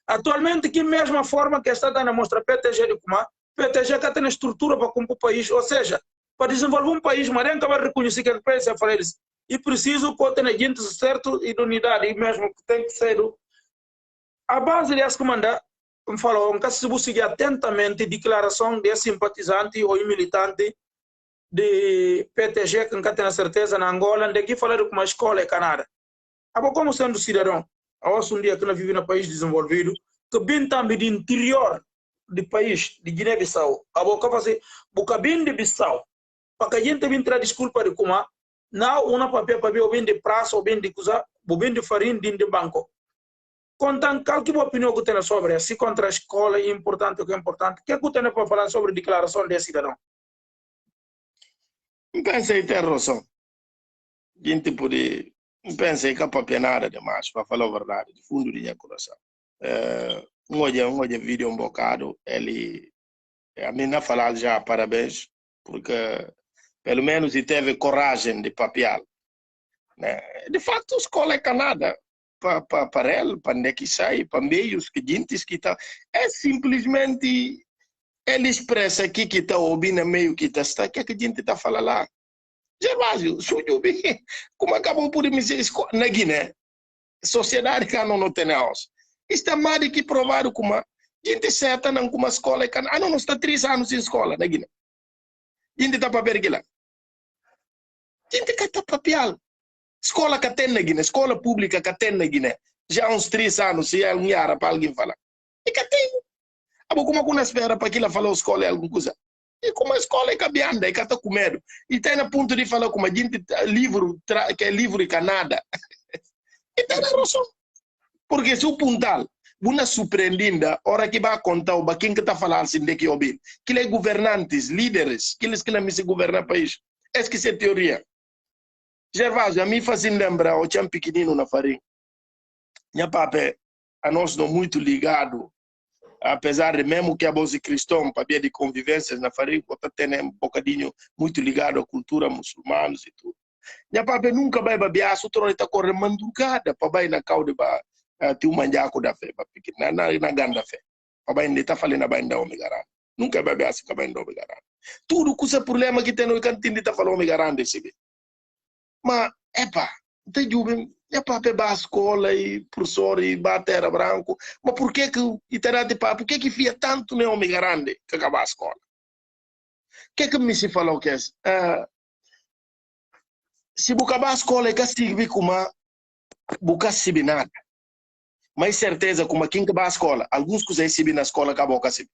Speaker 1: Atualmente, que mesma forma que está dando a mostrar PTG de como PTG que tem estrutura para cumprir o país, ou seja, para desenvolver um país, mas nem vai reconhecer que o PTG fala eles. E preciso pôr ter gente certo e de unidade, e mesmo que tem que ser a base dessa comanda falou que se você seguir atentamente a declaração de simpatizante ou militante de PTG que não tem certeza na Angola, de que falaram que uma escola é Canadá. Agora, como sendo cidadão, hoje um dia que nós vivemos no país desenvolvido, que bem também do interior do país, de Guiné-Bissau, agora que fazer, boca bem de Bissau, para que a gente venha tirar desculpa de como não uma papel ou bem de praça, ou bem de coisa, ou bem de farinha, de banco. Contan, qual que é a opinião que tem sobre se contra a escola é importante ou que é importante? O que é que tem para falar sobre a declaração de cidadão?
Speaker 2: Pensei ter razão. Gente pode pensei que é nada demais, para falar a verdade, de fundo do meu coração. Um vídeo um bocado, ele a mim não falar já parabéns, porque pelo menos ele teve coragem de papiar. Né? De fato, a escola é Canadá. Para ele, para onde que sai, para meios que gente que está. É simplesmente ele expressa aqui que está ouvindo meio que está, que a gente está falando lá. Gervásio, como acabou por me dizer na Guiné, sociedade que não tem house. Está mais que provar como a gente certa não como a escola é não está 3 anos em escola na Guiné. Gente está para ver lá. Gente que está papial. Escola que tem na Guiné, escola pública que tem na Guiné, já há uns 3 anos, se é um ano para alguém falar. E que tem. Como que não espera para que ela falou escola é alguma coisa? E como a escola é cabeanda, é que está com medo. E tem a ponto de falar como a gente livro, que é livro e canada. E tem a razão. Porque se o puntal, uma surpreendida, hora que vai contar o quem que está falando assim de que ouvir, que é governantes, líderes, que eles que não se governam o país. É que isso é teoria. Gervásio, a mim faz lembrar, eu tinha um pequenino na farinha. Minha papai, a nós não muito ligado, apesar de mesmo que a voz cristã, para ver de convivências na farinha, está tendo um bocadinho muito ligado à cultura muçulmana e tudo. Minha papai nunca vai babear, o trono está correndo madrugada, para vai na cauda, ter um manjaco da fé, na ganda fé. Para vai ainda está falando na banda omigarana. Nunca vai babear, se vai ainda omigarana. Tudo que é problema que tem no cantinho está falando omigarana desse bem. Mas, tem jovem, para a escola e professor e bater branco, mas por que por que fia tanto no homem grande que acaba a escola? O que me se falou que é? Se acabar a escola é que se como buca se nada. Mas certeza como quem que vai à escola, alguns que se na escola acabou a se.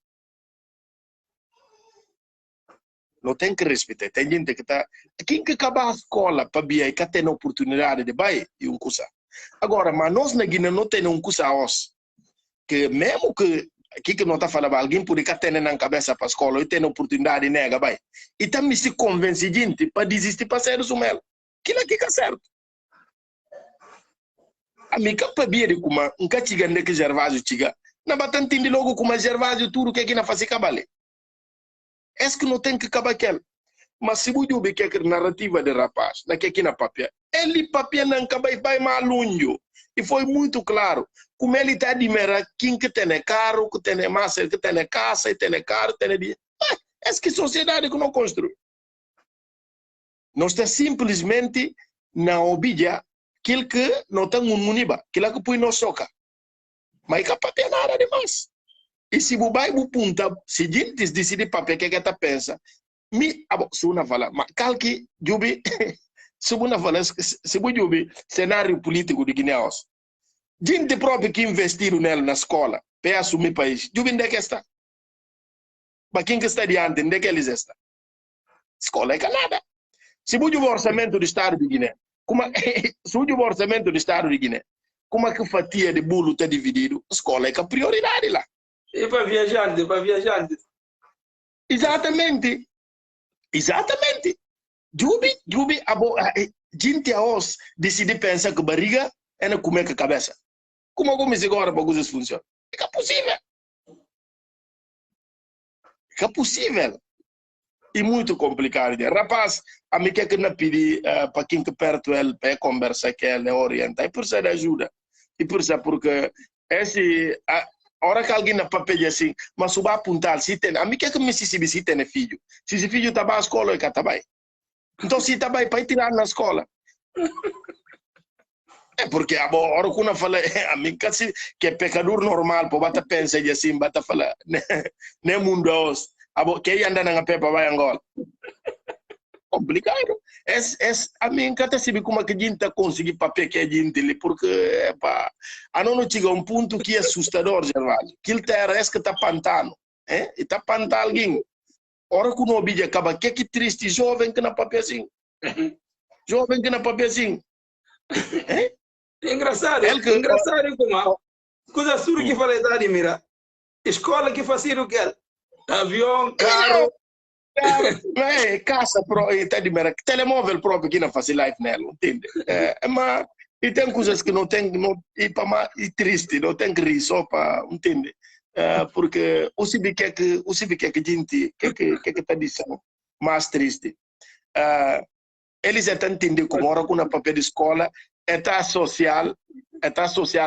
Speaker 2: Não tem que respeitar. Tem gente que está. Quem que acaba a escola para vir que tem a oportunidade de vai e um curso. Agora, mas nós na Guiné não temos um curso a nós. Que mesmo que aqui que não está falando, alguém pode ter na cabeça para a escola e tem a oportunidade de nega, vai. E também se convence gente para desistir para ser o mel. Aquilo aqui que é certo. A mim capa bia como nunca tiga que Gervásio tiga. Na batante de logo como Gervásio tudo que aqui na face cabale. É que não tem que acabar aquele. Mas se você vê que a narrativa de rapaz, na que aqui na papel, ele papel não acaba e vai malunho. E foi muito claro. Como ele está de mera, quem que tem carro, que tem massa, que tem casa, e tem carro, tem dinheiro. É que sociedade que não construi. Nós está simplesmente na obídia aquilo que não tem um muniba, aquilo que põe no soca. Mas é capaz de nada demais. E se você vai punta, se a gente decide papel que está pensa, se uma fala, mas calque, jubi, se uma fala, se você jubi, cenário político de Guiné, gente própria que investiram nela na escola, para assumir o país, jubi onde é que está? Mas quem que está diante, onde é que eles estão? Escola é nada. Se você o orçamento do Estado de Guiné, se você o orçamento do Estado de Guiné, como é que a fatia de bolo está dividido? Escola é a prioridade lá.
Speaker 1: E para viajante.
Speaker 2: Exatamente. Exatamente. Jubi, gente a os decide pensar que barriga é na comer com a cabeça. Como se agora para coisas funcionam? É possível. É possível. E muito complicado. Rapaz, a mim que não pedi para quem que perto ele para conversar com ele, orientar, e por isso de ajuda. E por isso porque esse a hora que alguém na papel assim, mas se vai apontar, se tem, a mim que me se tem filho. Se esse filho está na escola, ele está bem. Então se está bem para ir tirar na escola. É porque a hora que eu falo, a mim que é pecador normal, para bater pensar assim, bater falar, nem mundo os, que anda na pepa vai Angola. Complicado. A mim que sabe como que a gente consegue papel que a gente ali, porque a não chega um ponto que é assustador, Gervásio. Aquilo terra é que está pantano, e está pantano alguém. Hora que não obedece acaba, que triste, jovem que na papel assim. Jovem que na papel assim.
Speaker 1: É engraçado como coisa surda que falei da mira. Escola que fazia o que? Avião, carro.
Speaker 2: Casa tá de mera, telemóvel próprio que não faz live nela, entende? Mas e tem coisas que não tem, e triste, não tem que rir só para, entende? Porque o CB que a gente que tá dizendo mais triste. Eles estão entendendo como hora com a papel de escola está social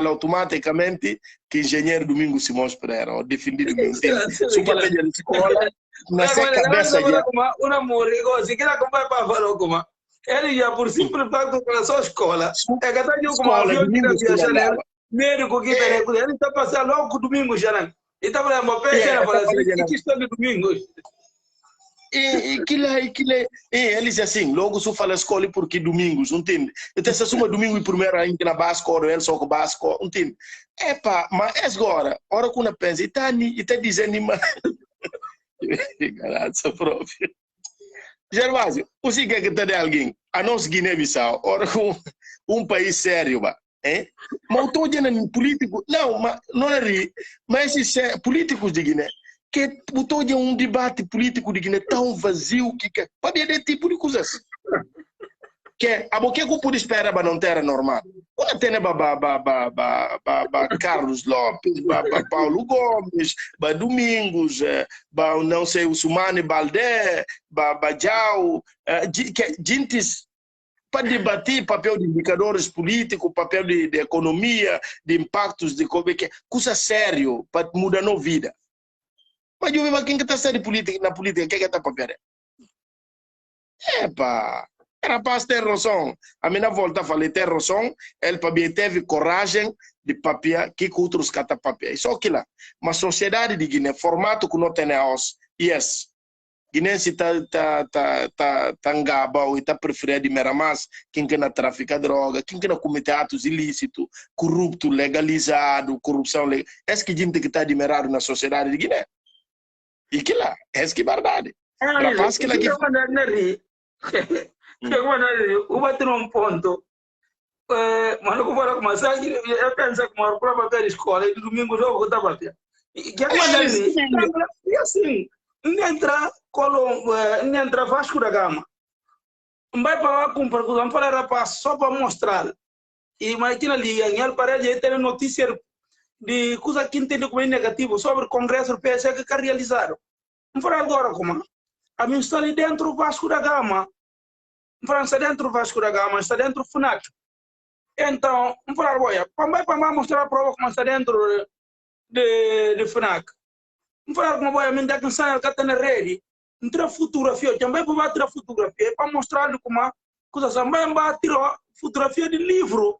Speaker 2: automaticamente que engenheiro Domingos Simões Pereira, ou defendido Domingos. Se o papel de escola na sua cabeça já
Speaker 1: um amor se quer acompanhar para falar como ele já por simples facto para sua escola é que está de como avião que havia janela médico que tem ele está passando logo com domingo janela e está falando peixe na fala assim que questão de domingo
Speaker 2: eles assim logo se fala escola porque domingos não entende então se assuma domingo e primeiro ainda na basco ele só com basco não entende mas agora hora que uma pensa e está dizendo graça própria. Gervásio, o que é que está de alguém? A nós Guiné-Bissau, ora um país sério, mas estou dizendo político, não é mas esses políticos de Guiné, que estou dizendo debate político de Guiné tão vazio que pode ter tipo de coisas. Que a boquinha que pode esperar para não ter normal. Quando tem Carlos Lopes, Paulo Gomes, Domingos, não sei o Sumane Baldé, Jau, gente para debater papel de indicadores políticos, papel de economia, de impactos de coisa sério para mudar a vida. Mas eu vejo quem que está sério na política, quem que está para ver? Rapaz, tem razão. A minha volta falei, tem razão. Ele teve coragem de papel que outros catam papel. Isso aqui lá. Mas a sociedade de Guiné, formato que não tem aos, Guiné se tá engaba ou está preferindo de mera mais quem que não trafica droga, quem que não comete atos ilícitos, corrupto, legalizado, corrupção legal. É que gente que está admirado na sociedade de Guiné. E que lá, é que verdade. Rapaz, que lá que
Speaker 1: o bater ponto mas não vou começar a pensar como a própria escola e domingo jogo está batendo e que e assim entra Vasco da Gama vai para lá comprar vamos falar rapaz só para mostrar E mas aqui na liga, ele parece ter notícia de coisa que entende como é negativo sobre o Congresso do PS que realizaram. Não foi agora como a mim está ali dentro do Vasco da Gama. Não está dentro do Vasco da Gama, está dentro do FNAC. Então, não foi agora. Para mostrar a prova como está dentro de FNAC. Não foi agora como a mim da canção que está na rede. Não tem fotografia. Também para tirar fotografia para mostrar como a coisa. Também para tirar fotografia de livro.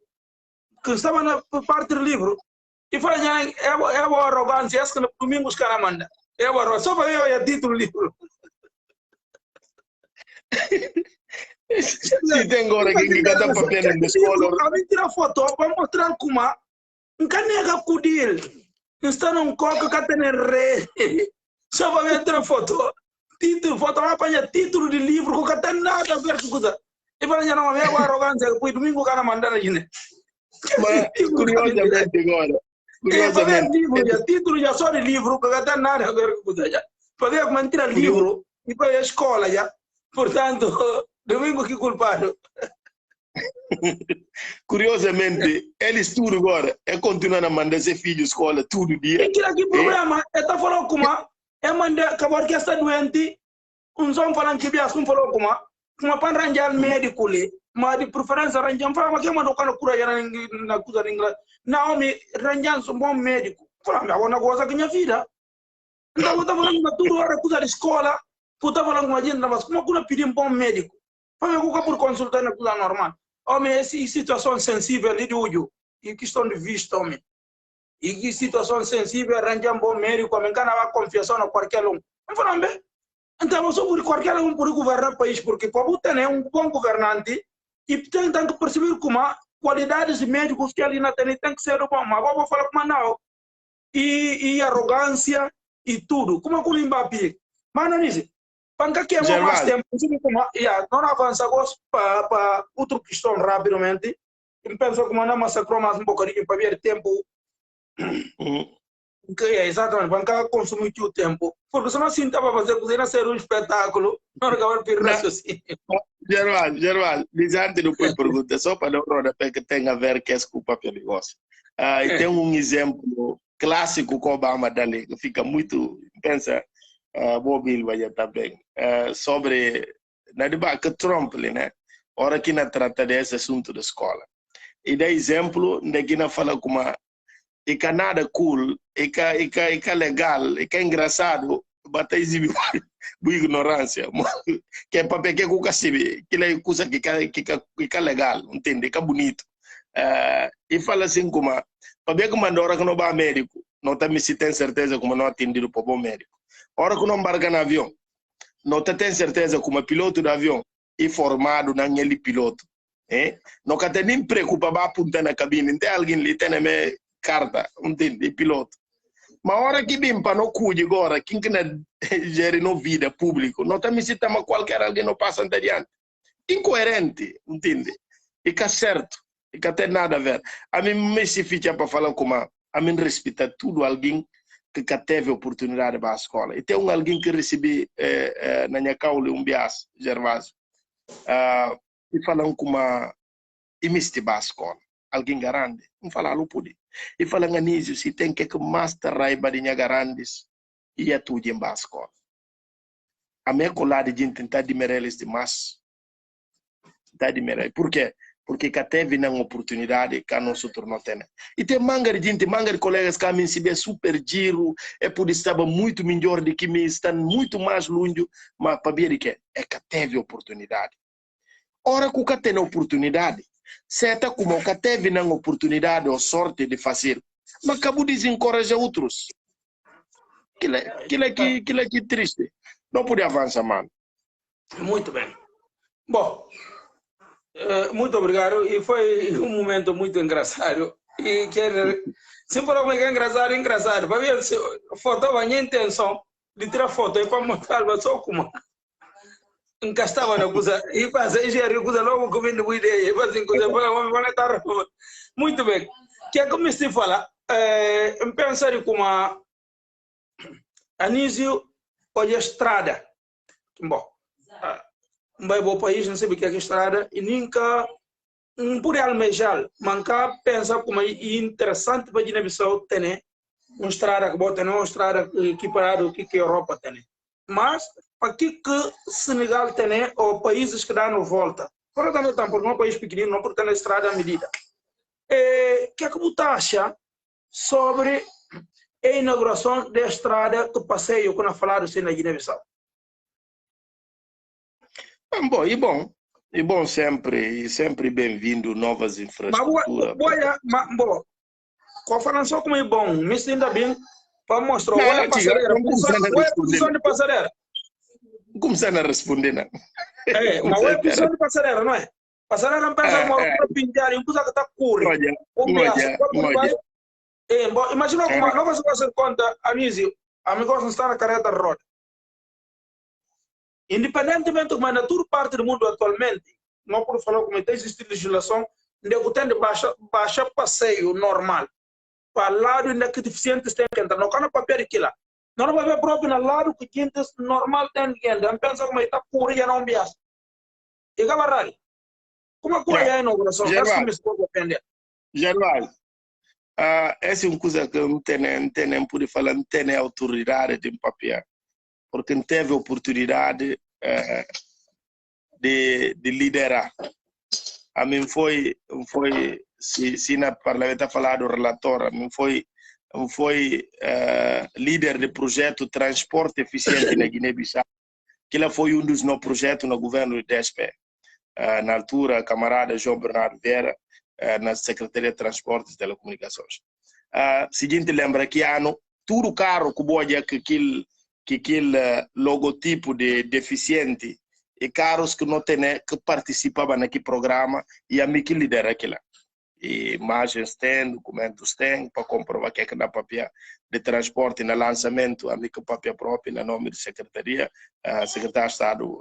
Speaker 1: Que estava na parte do livro. E fala, é uma arrogância, essa que no domingo os caras mandam. É uma arrogância, só para eu o título do livro.
Speaker 2: Se tem agora que cada papel na escola.
Speaker 1: A mim tirar foto para mostrar como não canega cudir. Não está num coco que tem rede. Só para ver tirar foto. Título, foto, vai apanhar título de livro que não tem nada a ver com coisa. E fala, não, é uma arrogância, depois domingo o cara mandar aí, né?
Speaker 2: Mas, curiosamente agora.
Speaker 1: Livro, título já só de livro, que não tem nada a ver com coisa. Para ver como tira livro e para a escola já. Portanto, domingo que culpado.
Speaker 2: Curiosamente, eles tudo agora continuam a mandar seus filhos à escola todo dia.
Speaker 1: E aqui problema, está falando como é mandar acabar que está doente, som falando que bias falou como para arranjar médico ali, mas de preferência arranjar para que mandou quando cura na coisa de inglês. Não, me arranjar um bom médico. Falando agora coisa que minha vida. Então eu estava falando tudo hora coisa de escola, eu estava falando com a gente, mas como eu pedir um bom médico? Para eu por consultar na coisa normal. Homem, essa situação sensível ali de hoje, e questão de vista, homem. E que situação sensível, arranjar um bom médico, homem, que não vai confiança na qualquer um. Não falando bem? Então, eu sou por qualquer um por governar o país, porque para você ter um bom governante, e tem que perceber como qualidades de médicos que ali não tem que ser bom, mas vou falar como não. E arrogância e tudo. Como é que o Mbappé? Mas não diz. Para que é mais tempo, não avança para outra questão rapidamente. Eu penso que não massacrou mais um bocadinho para ver tempo. Que é exatamente, para consumir o tempo. Porque se não assim estava fazendo cozinha ser um espetáculo, não acaba de raciocínio.
Speaker 2: Gerval, diz antes do que pergunta, só para não rodar que tem a ver com esse papel negócio. E tem um exemplo clássico que o Obama dali, que fica muito, pensa, Bobil vai também, sobre na debate Trump, né? Hora que na trata desse assunto da escola. E dá exemplo, de que na fala como e que nada cool, e que legal, e que é engraçado, bata exibir boa ignorância, que é papel que eu sabe, que é coisa que é legal, entende, que é bonito. E fala assim como, para ver como a hora que não vai médico, não também se tem certeza como não atendido para o bom médico. Hora que não embarca no avião, não tem certeza como piloto do avião é formado naquele piloto. Não tem nem preocupa para apontar na cabine, tem alguém ali tem a minha carta, entende, piloto. Mas hora que vem para não cuide agora, quem que não gere no vida público, não também se toma qualquer alguém não passa adiante. Incoerente, entende? E que é certo, e que tem nada a ver. A mim me se fica para falar como a mim respeita tudo alguém que teve oportunidade para a escola. E tem alguém que recebe na minha caule bias, Gervásio, e falam como e me para a escola. Alguém garante, não fala não pode. E falam anísio, se tem que master raiva de garantes e é tudo em a escola. A minha colada de tentar diminuir eles de massa. Por quê? Porque que teve uma oportunidade que não se tornou tendo. E tem manga de colegas que me se super giro, é por estar muito melhor do que me estão muito mais longe, mas para ver que é que teve oportunidade. Ora que tem oportunidade, certa como que teve uma oportunidade ou sorte de fazer, mas acabou de desencorajar outros. Aquilo é que triste. Não pode avançar, mano.
Speaker 1: Muito bem. Bom, muito obrigado. E foi um momento muito engraçado. E se for algo engraçado, engraçado. Para ver se faltava a minha intenção de tirar foto e para mostrar só como encastava na coisa. E fazer a coisa logo comendo uma ideia. E fazer coisa para muito bem. Que é como se fala, pensar como Anísio hoje a estrada. Bom, vai para o país, não sei o que é estrada, e nunca por almejar, mancar pensa como é interessante para Guiné-Bissau ter uma estrada que bota uma estrada equiparada que a Europa tem. Mas para que Senegal tem ou países que dão volta? Por também porque é um país pequenino, não porque tem estrada à medida. O que é que você acha sobre a inauguração da estrada que passeio que nós falamos na Guiné-Bissau?
Speaker 2: Bom, e bom sempre bem-vindo novas infraestruturas.
Speaker 1: Mas com falando como é bom, me ainda bem para mostrar
Speaker 2: não,
Speaker 1: a passadeira. Qual é a posição de passadeira?
Speaker 2: Começando a responder, não.
Speaker 1: Mas qual é a posição de passadeira, não é? Passadeira não pensa uma coisa pintar, uma coisa que está curta. Imagina como não você fazer conta, Anísio, amigos não está na carreta de roda. Independentemente de como toda parte do mundo atualmente, não por falar como existe legislação, de tem de baixa passeio normal. Para lado ainda que deficientes têm que entrar, não can papel aqui lá. Não vai ver próprio no lado que gente normal tem que entrar. Não pensa como está pura e não bias. E gabarrai. Como é que é a inauguração?
Speaker 2: Gerval, essa é uma coisa que não tem por falar, não tem autoridade de papel. Porque não teve oportunidade de liderar. A mim foi se na parlamento a falar do relator, a mim foi líder de projeto Transporte Eficiente na Guiné-Bissau, que ela foi dos nossos projetos no governo do DSP. Na altura, camarada João Bernardo Vera, na Secretaria de Transportes e Telecomunicações. Seguinte, lembra que ano, tudo carro que boa que aquele logotipo de deficiente e carros que não tem que participavam naquele programa e a mim que lidera aquilo. E imagens tem, documentos tem, para comprovar que é que na papel de transporte no lançamento, a mim que papel próprio, no nome de secretaria, secretário de Estado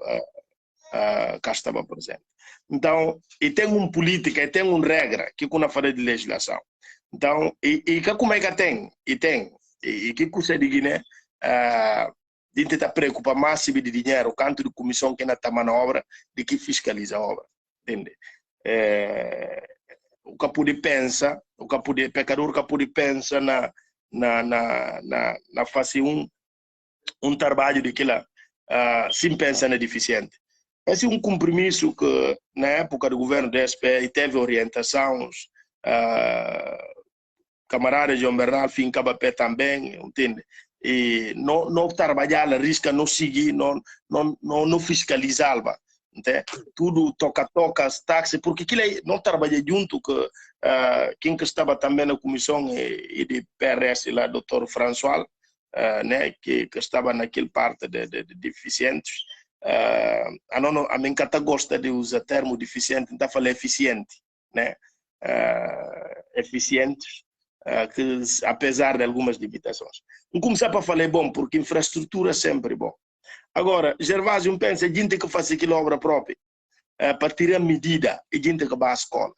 Speaker 2: cá estava presente. Então, e tem uma política, e tem uma regra que quando fala de legislação. Então, e como é que tem? E que custa de Guiné, a gente está preocupado mais de dinheiro, quanto de comissão que está na obra, de que fiscaliza a obra. Entende? O que pode pensar, pecador que pode pensar na fazer um trabalho de aquilo, sem pensar na deficiente. Esse é um compromisso que, na época do governo da SP, teve orientações, camarada João Bernardo fincava pé também, entende? E não trabalhar, risca não seguir, não fiscalizava, entende? Tudo toca as taxas, porque aquilo não trabalha junto com quem que estava também na comissão e de PRS lá, Dr. François, né, que estava naquela parte de deficientes. A mim até gosta de usar termo deficiente, então falei eficiente, né? Eficientes, que apesar de algumas limitações. Não começar para falar bom, porque infraestrutura é sempre bom. Agora, Gervásio pensa, a gente que faz aquela obra própria, para tirar medida, a gente que vai à escola.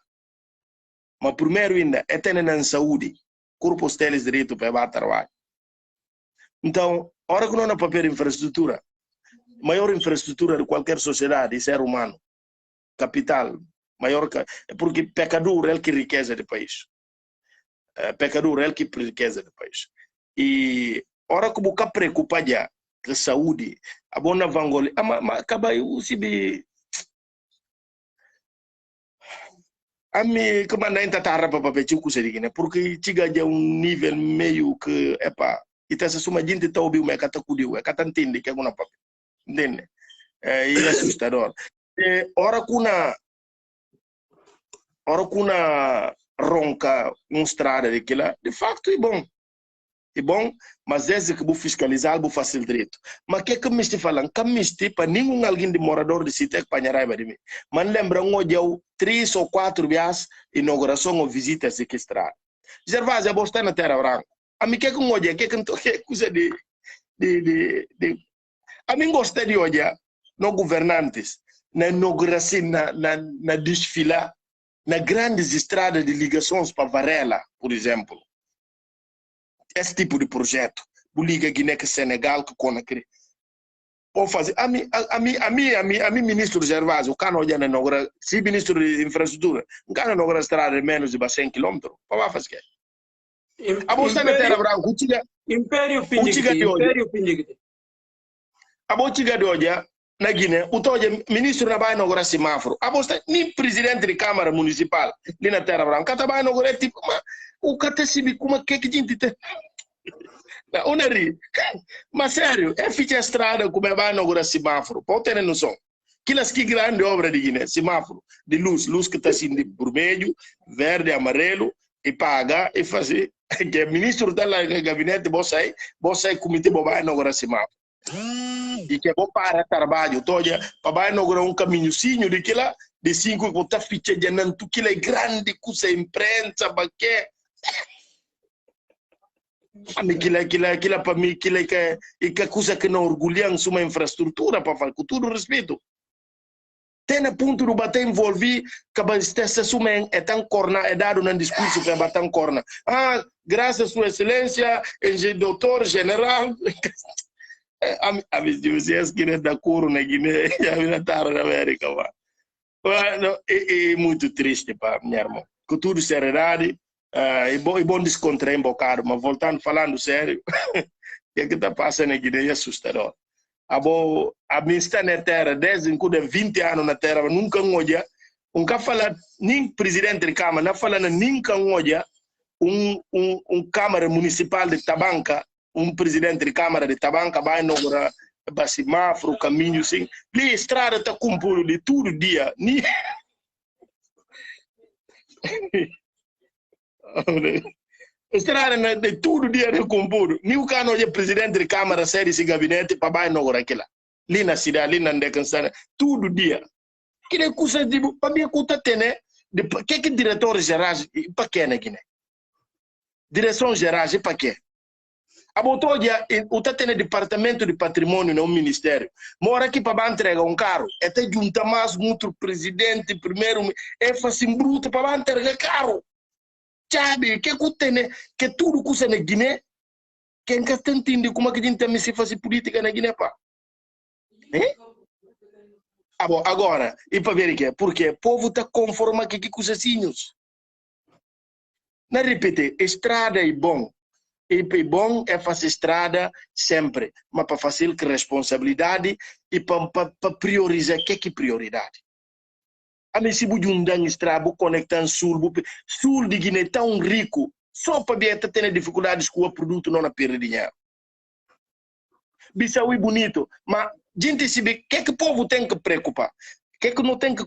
Speaker 2: Mas primeiro ainda, é ter na saúde, corpos teles direito para trabalhar. Então, a hora que não há papel de infraestrutura, maior infraestrutura de qualquer sociedade e ser humano, capital, maior, porque pecador é o que riqueza do país. Pecador é o que riqueza do país. E a hora que você preocupa já com a saúde, a bona vangoli, mas acaba o sibi. A mim, como ainda está tarra para pedir o que né? Porque chega já nível meio que, epa, e tá se uma gente está ouvindo, é que está cuidando, é que está entendendo que é uma papel. Entende? É assustador. Ora que uma ronca uma estrada daquela, de facto é bom. É bom, mas desde que vou fiscalizar, vou fazer direito. Mas o que é que me estou falando? Que me estou para nenhum alguém de morador de sítio que panha raiva de mim. Mas lembra eu 3 ou 4 vezes inauguração ou visita essa estrada. Gervásio, eu estou na Terra Branca. A mim que é que um olha, que é coisa de a mim gostei de olhar nos governantes, na inauguração, na desfila, na grandes estradas de ligações para Varela, por exemplo. Esse tipo de projeto. O Liga Guiné-Senegal, que Conakry. pode fazer. A mim ministro Gervásio, o cano já não agora, se ministro de infraestrutura, o cano não agora estrada de menos de 100 km, para fazer quê? A bolsa na terra branca, o
Speaker 1: Império Pindigite.
Speaker 2: A bolsa de hoje na Guiné, o toje ministro na vai inaugurar semáforo. A bolsa nem presidente de câmara municipal ali na terra branca, tá vai inaugurar tipo, o cata se como que gente tem. Não ri. Mas sério, é ficha estrada como vai inaugurar semáforo. Pode ter noção. Aquelas que grande obra de Guiné, semáforo de luz que está assim de vermelho, verde, amarelo, e paga e fazer. Que é ministro da gabinete, você comitê vai inaugurar semáforo. E que vou para trabalho, toda para inaugurar um caminhozinho de que lá de 5 que está ficha de nantu que é grande, custa imprensa, baque. Aquilo para mim, aquilo é coisa que não orgulham sua infraestrutura para fazer com todo respeito. Tem a ponto de bater envolver que essa suma é tão corna, é dado num discurso que é tão corna. Ah, graças a sua excelência, doutor general. A vizinhança que da coro na Guiné, já vi na na América. É muito triste, para minha irmã. Com tudo seriedade, é bom descontrair um bocado, mas voltando, falando sério, o que está passando na Guiné é assustador. A minha está na terra, desde 20 anos na terra, nunca olha, nunca fala, nem presidente de Câmara, não fala nunca olha Câmara Municipal de Tabanca, presidente de Câmara de Tabanca vai inaugurar semáforo, caminho, assim. Ali a estrada está cumprindo de todo dia. Estrada de todo dia de cumprido. Nem o cano de presidente de Câmara série esse gabinete para vai inaugurar aquilo. Ali na cidade, ali na Decansana, todo dia. Que é coisa de para mim conta tem, né? Que diretor geral para quê na Guiné? Direção geral para quê? A botodia, o tá tendo departamento de patrimônio no ministério. Mora aqui para entregar um carro. Até junta mais muito presidente, primeiro, é assim bruto para entregar carro. Sabe, que tem, que tudo custa na Guiné, quem que está entendendo como é que a gente também se faz política na Guiné, pá? Agora, e para ver que porque o povo está conforme que coisinhos. Não repetir, estrada é bom. E bom é fazer estrada sempre, mas para fazer que responsabilidade e para priorizar o que é prioridade. A mim se você não estrada, conectar sul de Guiné tão rico, só para ver ter dificuldades com o produto não perder dinheiro. Bissau é bonito, mas gente se vê, o que o povo tem que preocupar? O que não tem que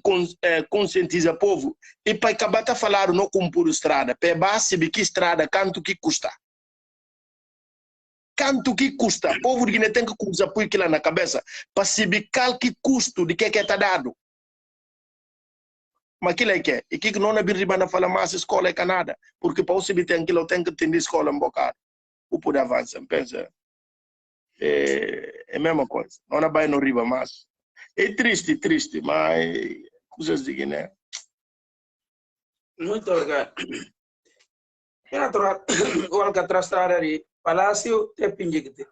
Speaker 2: conscientizar o povo? E para acabar de falar não compor estrada, para base de que estrada, quanto que custa? Quanto que custa? O povo de Guiné tem que começar a pôr aquilo na cabeça para saber qual que custo de que está dado. Mas aquilo é que é. E que não é birriba na fala mais escola é nada. Porque para você ter aquilo, tem que ter escola um bocado. O poder avança, pensa. É a mesma coisa. Não vai no riba mais. É triste, mas coisas de Guiné.
Speaker 1: Muito obrigado. É natural. O Alcatraz está ali. Palácio é Pindigite.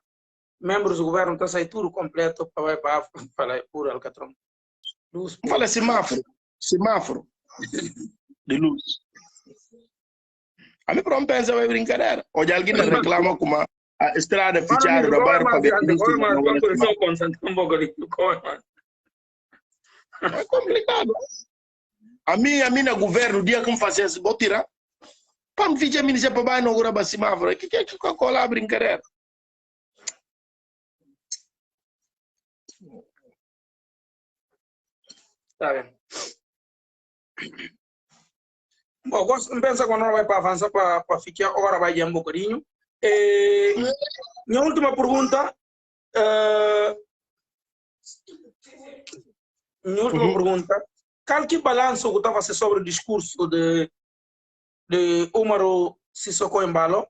Speaker 1: Membros do governo estão saindo tudo completo para falar por Alcatraz.
Speaker 2: Fala semáforo de luz. A mim pronto pensa vai brincadeira. Hoje alguém reclama como a estrada fichada da barra para ver. É complicado. A mim no governo, dia que me fazia isso, vou tirar. Para me fichar a ministra para baixo, não grava semáforo. Que é que cola a brincadeira?
Speaker 1: Tá bem. Bom, pensa quando não vai para avançar para ficar agora vai ir um bocadinho. Minha última pergunta. Qual que balanço que estava a fazer sobre o discurso de Umaru Sissoko Embalo?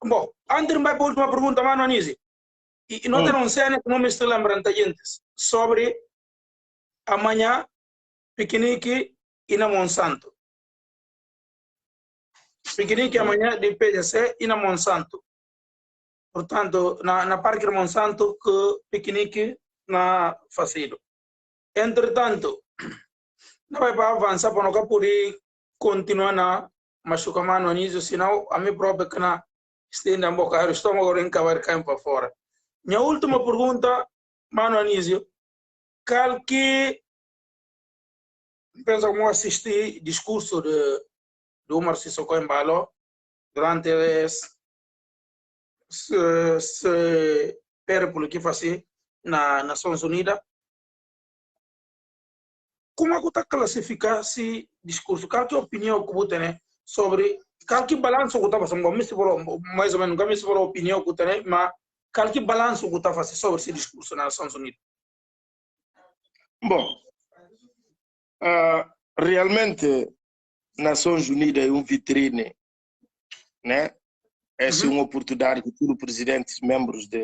Speaker 1: Bom, antes de vai para a última pergunta, mano Anisi. E não tem um cena que não me estou lembrando antes sobre amanhã piquenique e na Monsanto. Piquenique amanhã de PGC e na Monsanto. Portanto, na Parque Monsanto, que piquenique na facido. Entretanto, não vai para avançar para não poder continuar na machucar mano anísio, senão a minha própria que na estende a boca, o estômago em cavar caindo para fora. Minha última pergunta, mano anísio, qual que pensa como assistir discurso de Omar Sissoko Embalo durante esse périplo que faz na Nações Unidas. Como é que você classifica esse discurso? Qual que é a opinião que você tem sobre qual que balanço que você está fazendo? Mais ou menos, não se falou a opinião que você tem, mas qual que balanço que você está fazendo sobre esse discurso nas Nações Unidas?
Speaker 2: Bom, realmente, Nações Unidas é um vitrine, né? Essa é uma oportunidade que todos os presidentes, membros da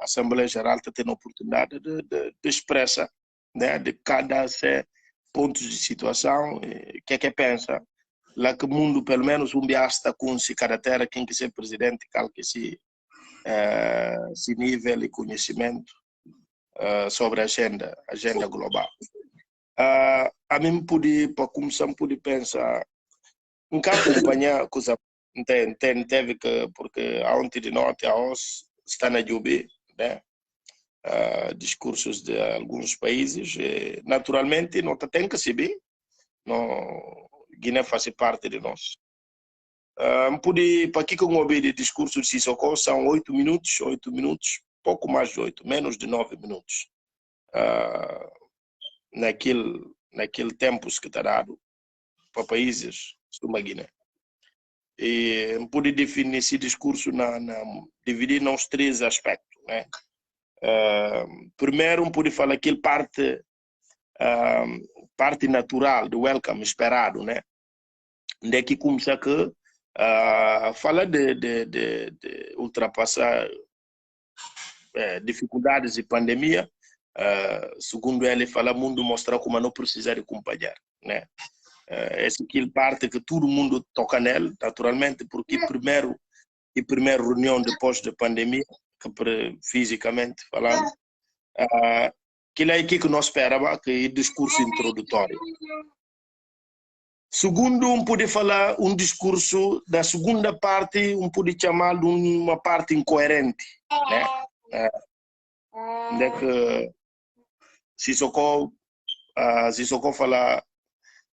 Speaker 2: Assembleia Geral têm a oportunidade de expressar, né? De cada ponto de situação, o que é que pensa. Lá que o mundo, pelo menos, um dia está com esse caráter, quem que ser presidente, qual que esse nível de conhecimento sobre a agenda global. A mim, para começar, pude pensar, nunca acompanhar coisa. Teve que, porque ontem de noite a OS está na Jubi, né? Discursos de alguns países, naturalmente não tem que saber, Guiné faz parte de nós. Pude, para que eu ouvi de discurso de Sissoko, são 8 minutos, pouco mais de 8, menos de 9 minutos. Naquele tempo que está dado para países como a Guiné. E pude definir esse discurso dividir nos 3 aspectos, né? Primeiro, pude falar aquele parte natural do welcome esperado, né? Daqui começa que fala de ultrapassar dificuldades e pandemia. Segundo ele, fala mundo mostrar como não precisa de acompanhar, né? Essa é parte que todo mundo toca nele, naturalmente, porque primeira reunião depois da pandemia, fisicamente falando, aquilo é que nós esperava, que é o discurso introdutório. Segundo, pode falar discurso da segunda parte, pode chamar de uma parte incoerente, né? Que Sissoko fala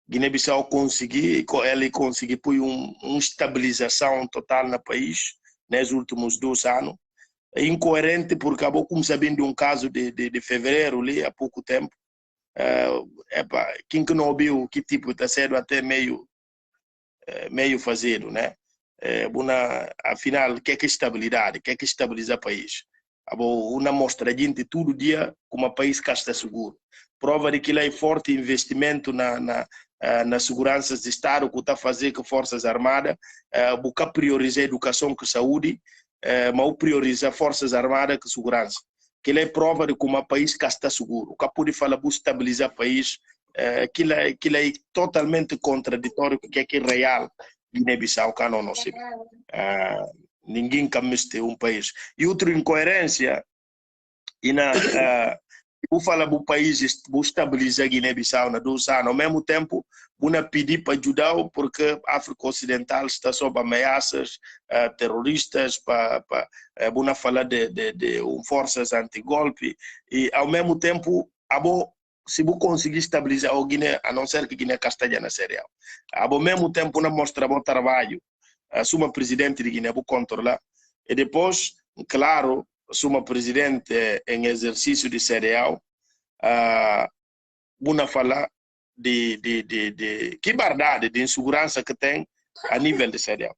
Speaker 2: Guiné-Bissau ele conseguiu pôr uma estabilização total no país nos últimos 2 anos. É incoerente porque acabou como sabendo de um caso de fevereiro ali, há pouco tempo. Quem que não ouviu que tipo está sendo até meio fazido, né? Afinal, o que é estabilidade? O que é estabilizar o país? Uma mostra a gente todo dia como o país cá está seguro. Prova de que lá é forte investimento na segurança de Estado que está a fazer com Forças Armadas, buscar priorizar a educação com saúde, mas priorizar Forças Armadas com segurança. Que é prova de como o país cá está seguro. O que pode falar para estabilizar o país, aquilo é totalmente contraditório com o que é real. Guiné-Bissau, cá não sei. Ninguém quer mister um país. E outra incoerência, eu falo para o país estabilizar Guiné-Bissau na 2 anos, ao mesmo tempo, vou pedir para ajudar, porque a África Ocidental está sob ameaças terroristas, vou falar de forças anti-golpe, e ao mesmo tempo, se vou conseguir estabilizar o Guiné, a não ser que Guiné castanha na cereal. Ao mesmo tempo, não mostra bom trabalho, sou presidente de Guiné, vou controlar. E depois, claro, sou presidente em exercício de cereal, vou falar de que verdade, de insegurança que tem a nível de cereal.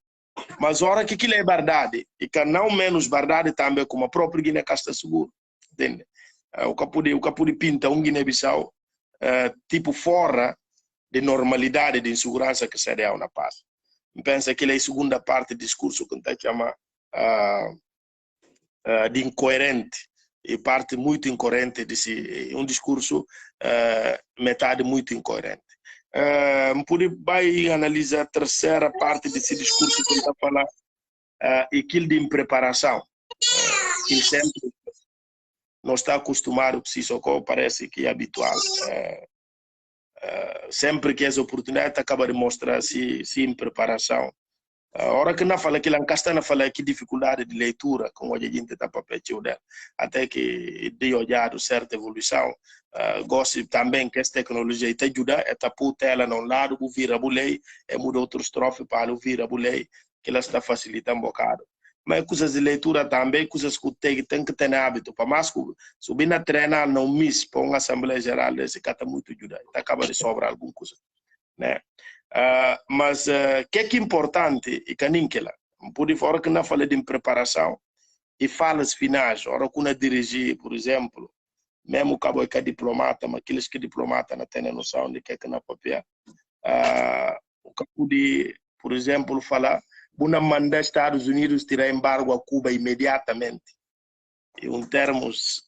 Speaker 2: Mas a hora que aquilo é verdade, e que não menos verdade também como a própria Guiné está seguro, entende? O que pinta Guiné-Bissau tipo fora de normalidade de insegurança que cereal na paz. Pensa que é a segunda parte do discurso que está chama de incoerente, e parte muito incoerente desse discurso metade muito incoerente. Vai analisar a terceira parte desse discurso que está falando e aquilo de preparação. Ele sempre não está acostumado com isso, parece que é habitual. Sempre que essa oportunidade acaba de mostrar se em preparação. A hora que não fala que lá não fala que dificuldade de leitura, como a gente está para pedir dela, até que de olhar certa evolução, gosto também que essa tecnologia te ajuda, é pôr ela num lado, vira a bulei, muda outro estrofe para vira a bulei, que ela está facilitando um bocado. Mas coisas de leitura também, coisas que tem que ter hábito, para mais subir na treinar, não miss, para uma Assembleia Geral, esse cara muito ajuda, acaba de sobrar alguma coisa, né? Mas que é importante e caninquela por fora que não falei de preparação e falas finais hora que não dirigir, por exemplo, mesmo o cabo que é diplomata, mas aqueles que diplomata não têm noção de que é que na papel o cabo de, por exemplo, falar buna mandar Estados Unidos tirar embargo a Cuba imediatamente e termos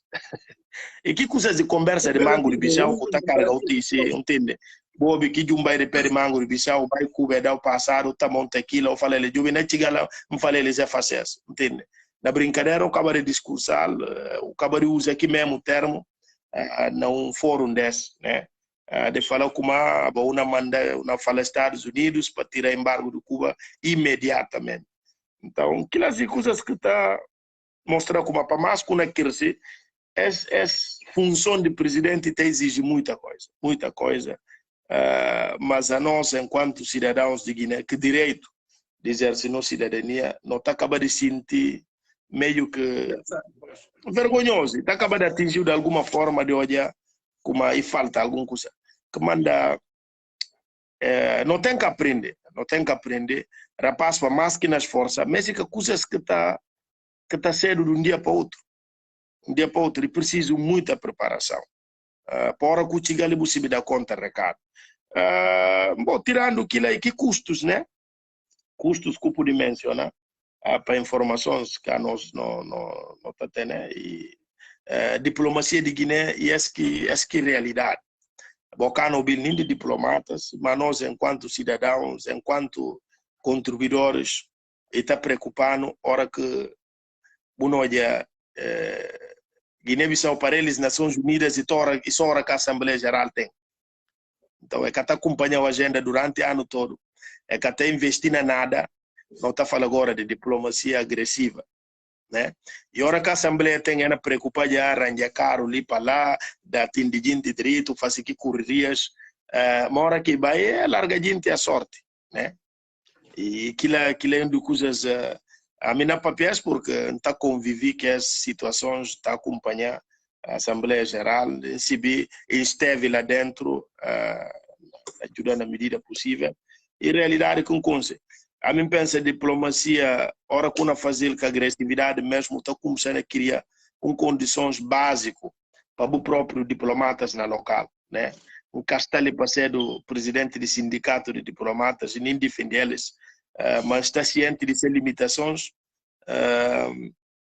Speaker 2: e que coisas de conversa de mango de bichão que está carregado isso, entende? Bobi que jumbai de peri mango de bichão vai Cuba dar o passado tá monte aquilo eu falei ele jubi na tigala não falei eles é fazer entende? Na brincadeira o cabari discursal o cabari usa aqui mesmo termo num fórum desse, né? De falar como uma manda uma fala Estados Unidos para tirar embargo de Cuba imediatamente. Então, aquelas coisas que está mostrando como para mais que não crescer função de presidente te exige muita coisa. Mas a nós, enquanto cidadãos de Guiné, que direito de exercer nossa cidadania, não está acabando de sentir meio que vergonhoso, está acabando de atingir de alguma forma de olhar como aí falta alguma coisa. Que manda, não tem que aprender, rapaz, para mais que nas forças, mas é que coisas que está cedo de um dia para outro. E preciso muita preparação. Para que o Tigali possa dar conta do recado. Tirando que custos, né? Custos que eu pude mencionar para informações que nós não temos, né? E diplomacia de Guiné e essa que realidade. Boca não nem de diplomatas, mas nós, enquanto cidadãos, enquanto contribuidores, está preocupado hora que Guiné-Bissau para eles, Nações Unidas e só hora que a Assembleia Geral tem. Então, é que está acompanhando a agenda durante o ano todo. É que está investindo em nada, não está falando agora de diplomacia agressiva. Né? E hora que a Assembleia tem a preocupar de arranjar caro ali para lá, da gente direito, fazer que correrias, uma hora que vai, larga gente a sorte. Né? E aquilo é uma coisas. A mim não papéis porque está convivi que as situações está acompanhar a Assembleia Geral, se esteve lá dentro, ajudando na medida possível. E realidade com conse. A mim pensa diplomacia, hora que não fazer com agressividade mesmo, está começando a criar condições básicas para os próprios diplomatas na local, né? Um castelo para ser do presidente do sindicato de diplomatas e nem defender eles, mas está ciente de suas limitações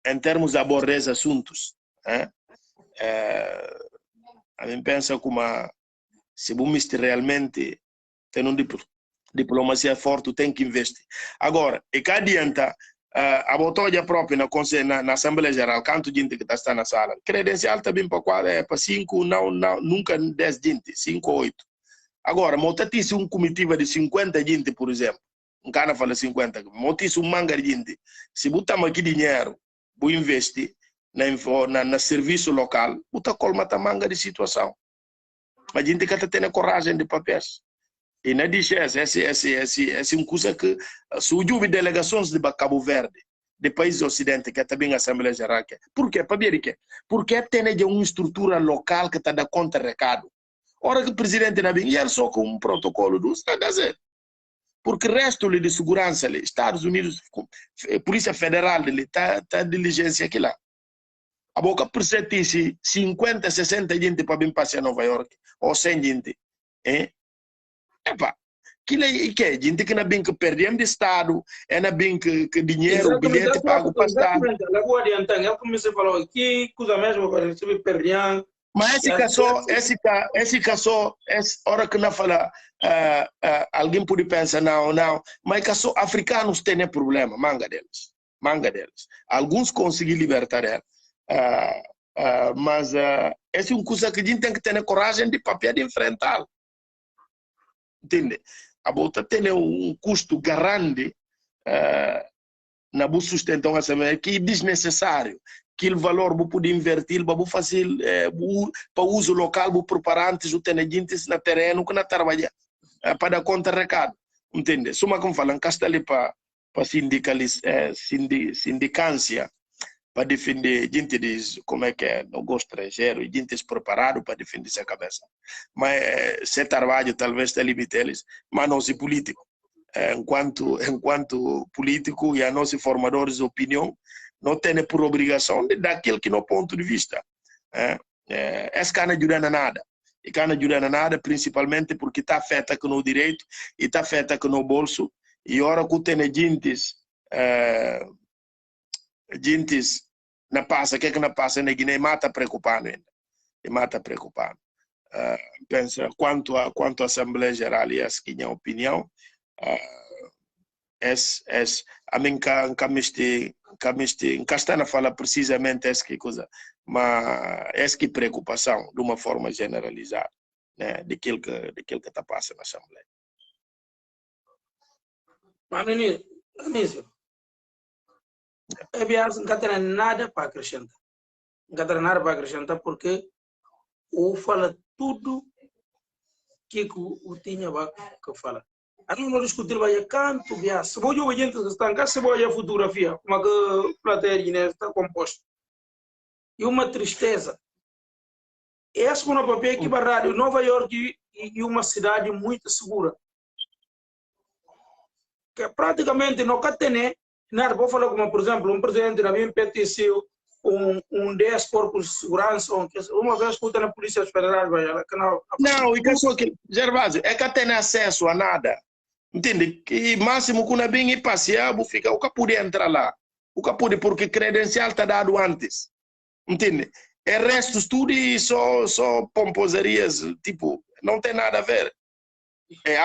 Speaker 2: em termos de abordar assuntos. A mim pensa como se você realmente tem diplomacia forte, tem que investir. Agora, e que adianta a botoja própria na Assembleia Geral, quanto gente que está na sala? Credencial também para 5, nunca 10 gente, 5 ou 8. Agora, se comitiva de 50 gente, por exemplo, um cara fala 50, se manga de gente, se botar aqui dinheiro, vou investir na serviço local, botar colma a manga de situação. Mas a gente que tem coragem de papéis. E não diz essa uma coisa que surgiu de delegações de Cabo Verde, de países ocidentes, que é também a Assembleia Geral. Por quê? Porque tem uma estrutura local que está dando conta do recado. Ora que o presidente não vem, ele só com um protocolo do está a dizer. Porque o resto de segurança, Estados Unidos, Polícia Federal, está diligência aqui lá. A boca precisa 50, 60 gente para vir passear em Nova York, ou 100 gente. Epa, que é gente que não bem que perdemos de Estado, não bem que dinheiro, bilhete pago para o Estado.
Speaker 1: Exatamente, vou adiantar, é como você falou, que coisa mesmo para receber perdiam.
Speaker 2: Mas esse caso, hora que não fala, alguém pode pensar, não, mas caso africanos têm problema, manga deles. manga deles. Alguns conseguiram libertar ela. Mas essa é uma coisa que a gente tem que ter coragem de papel de enfrentar. Entende? A volta tem um custo grande na boa sustentação que é desnecessário. Que o valor vou poder invertir, vou fazer para uso local, vou preparar antes o tenegentes na terreno que na trabalhar para dar conta recado. Entende? Suma como falam, cá está ali para sindicância, para defender, gente diz como é que é, no gosto estrangeiro, e gente preparado para defender sua cabeça. Mas se trabalho talvez está limitado, mas não se político. Enquanto político e a nós formadores de opinião, não tem por obrigação de dar aquilo que no ponto de vista. Esse cara não ajuda a nada. E cara não ajuda a nada, principalmente porque está afeta com o direito e está afeta com o bolso. E ora que tem gente na passa, que é que na passa na Guiné, mata preocupado ainda. E mata preocupado. Pensa, quanto à Assembleia Geral e essa que é a opinião, a mim Castana fala precisamente essa que coisa, mas essa que preocupação de uma forma generalizada, né, daquilo que está passando na Assembleia.
Speaker 1: Mas Anísio, não tem nada para acrescentar. Não tem nada para acrescentar porque o fala tudo que o tinha que falar. A não discutir vai canto via. Se vou eu gente que está em casa, se vou a fotografia, como que a plateia né, está composta. E uma tristeza. Essa é uma papel que barrado Nova York e uma cidade muito segura. Que praticamente não tem nada. Vou falar como, por exemplo, um presidente da minha petição, um 10 corpos de segurança, uma vez que na Polícia Federal,
Speaker 2: não, e que só que, Gervásio, é que tem acesso a nada. Entende? Que máximo que não bem e passear, fica, o que pode entrar lá. O que pode, porque credencial está dado antes. Entende? E restos tudo só pomposarias, tipo, não tem nada a ver.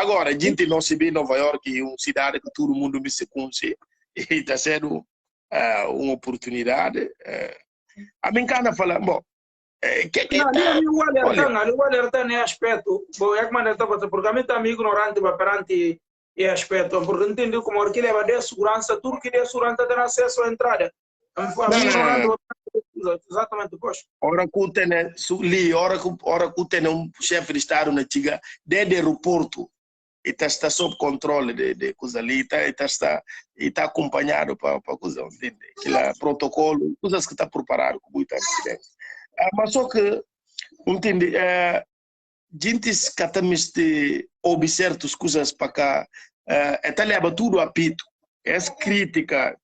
Speaker 2: Agora, a gente não se vê em Nova York, uma cidade que todo mundo me se conhece, e está sendo uma oportunidade. A mim cana fala, bom,
Speaker 1: o alerta nem aspecto, bom, é que manda porque a mim está ignorante perante e aspecto, porque entendeu como que leva de segurança, tudo que de segurança tem acesso à entrada. Exatamente, pois.
Speaker 2: Ora que tem um chefe de Estado na Tiga, desde o aeroporto, e está sob controle de coisa ali, está acompanhado para coisa, entende? Aquele protocolo, coisas que está preparado com muita antecedência. Mas só que, entende, gente que estamos de observar as coisas para cá, leva tudo a pito. Essa crítica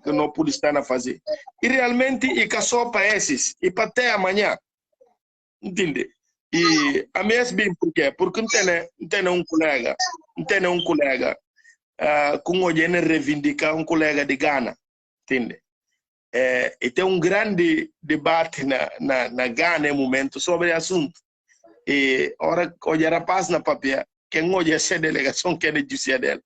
Speaker 2: que não pode estar a fazer. E realmente, e que só para esses, e para até amanhã. Entende? E a minha bem por quê? Porque não tem um colega com o Gene reivindicar um colega de Ghana. Entende? E tem um grande debate na Ghana no momento sobre o assunto. E ora, hoje era paz na papel, quem hoje é essa delegação que é de justiça dela.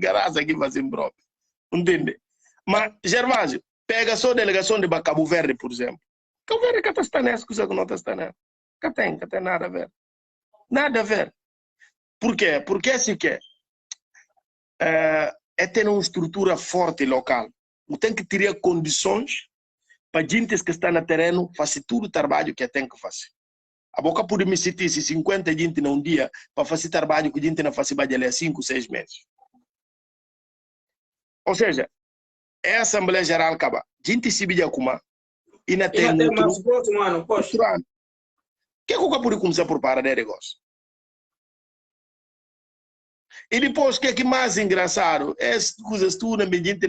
Speaker 2: Graça que fazem próprio. Entende? Mas, Gervásio, pega só a delegação de Cabo Verde, por exemplo. Cabo Verde que está nessa coisa que não está nessa. Que tem nada a ver. Nada a ver. Por quê? Porque assim que é ter uma estrutura forte local. Tem que ter condições para gente que está no terreno fazer tudo o trabalho que tem que fazer. A boca pode me citar 50 gente num dia para fazer trabalho que a gente não faz há 5, 6 meses. Ou seja, é a Assembleia Geral acaba. Gente se viu como e não tem outro ano. O que é que eu pode começar por parar de negócio? E depois, o que é que mais engraçado? Essas coisas tudo, gente